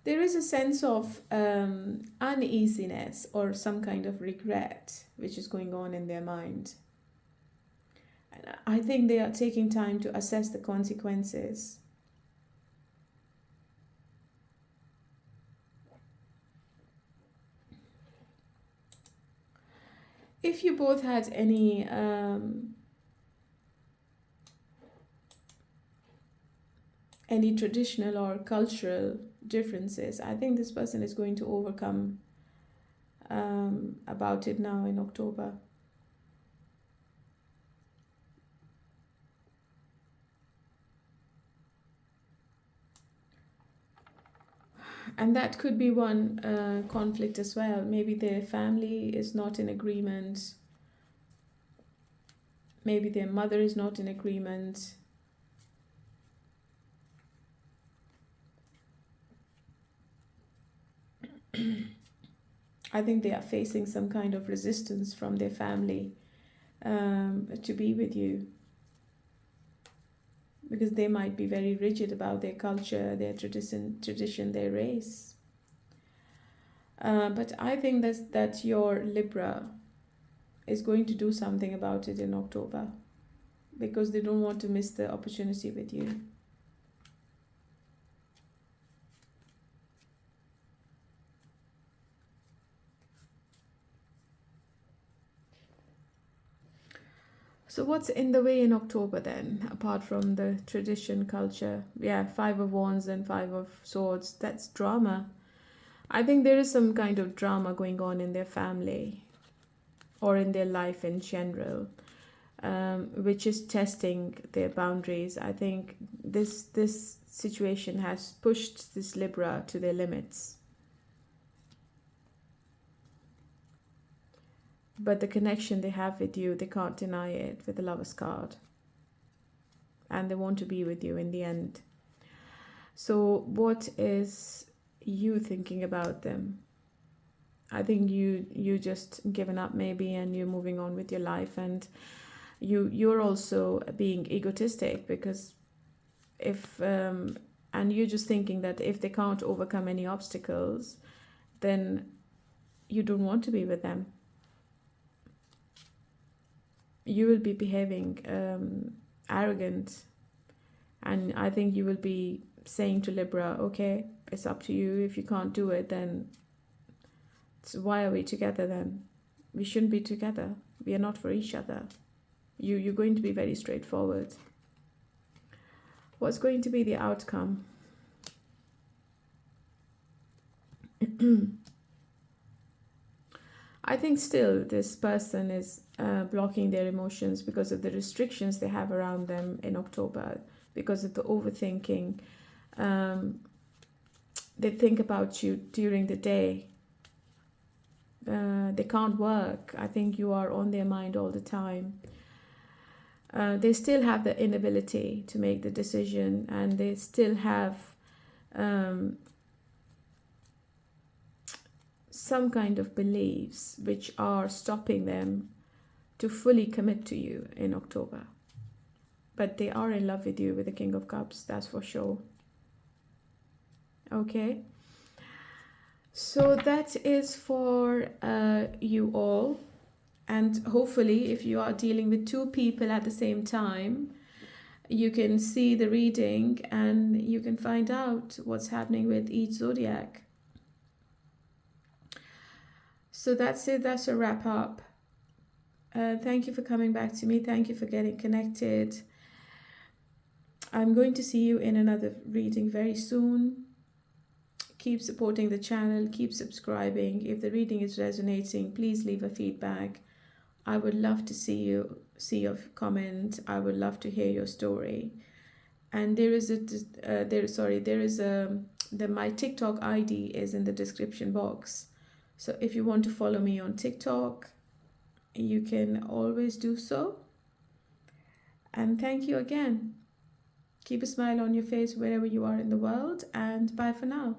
There is a sense of uneasiness or some kind of regret which is going on in their mind. And I think they are taking time to assess the consequences. If you both had any traditional or cultural differences, I think this person is going to overcome about it now in October. And that could be one conflict as well. Maybe their family is not in agreement. Maybe their mother is not in agreement. I think they are facing some kind of resistance from their family to be with you. Because they might be very rigid about their culture, their tradition, their race. But I think that your Libra is going to do something about it in October because they don't want to miss the opportunity with you. So what's in the way in October then, apart from the tradition, culture? Yeah, Five of Wands and Five of Swords, that's drama. I think there is some kind of drama going on in their family or in their life in general, which is testing their boundaries. I think this situation has pushed this Libra to their limits. But the connection they have with you, they can't deny it with the Lover's card. And they want to be with you in the end. So what is you thinking about them? I think you just given up maybe and you're moving on with your life. And you're also being egotistic because if... and you're just thinking that if they can't overcome any obstacles, then you don't want to be with them. You will be behaving arrogant, and I think you will be saying to Libra, okay, it's up to you. If you can't do it, then why are we together then? We shouldn't be together. We are not for each other. You're going to be very straightforward. What's going to be the outcome? I think still this person is blocking their emotions because of the restrictions they have around them in October. because of the overthinking. They think about you during the day. They can't work. I think you are on their mind all the time. They still have the inability to make the decision, and they still have some kind of beliefs which are stopping them to fully commit to you in October. But they are in love with you with the King of Cups, that's for sure. Okay. So that is for you all. And hopefully, if you are dealing with two people at the same time, you can see the reading and you can find out what's happening with each zodiac. So that's it. That's a wrap up. Thank you for coming back to me. Thank you for getting connected. I'm going to see you in another reading very soon. Keep supporting the channel. Keep subscribing. If the reading is resonating, please leave a feedback. I would love to see your comment. I would love to hear your story. And my TikTok ID is in the description box. So if you want to follow me on TikTok, you can always do so. And thank you again. Keep a smile on your face wherever you are in the world, and bye for now.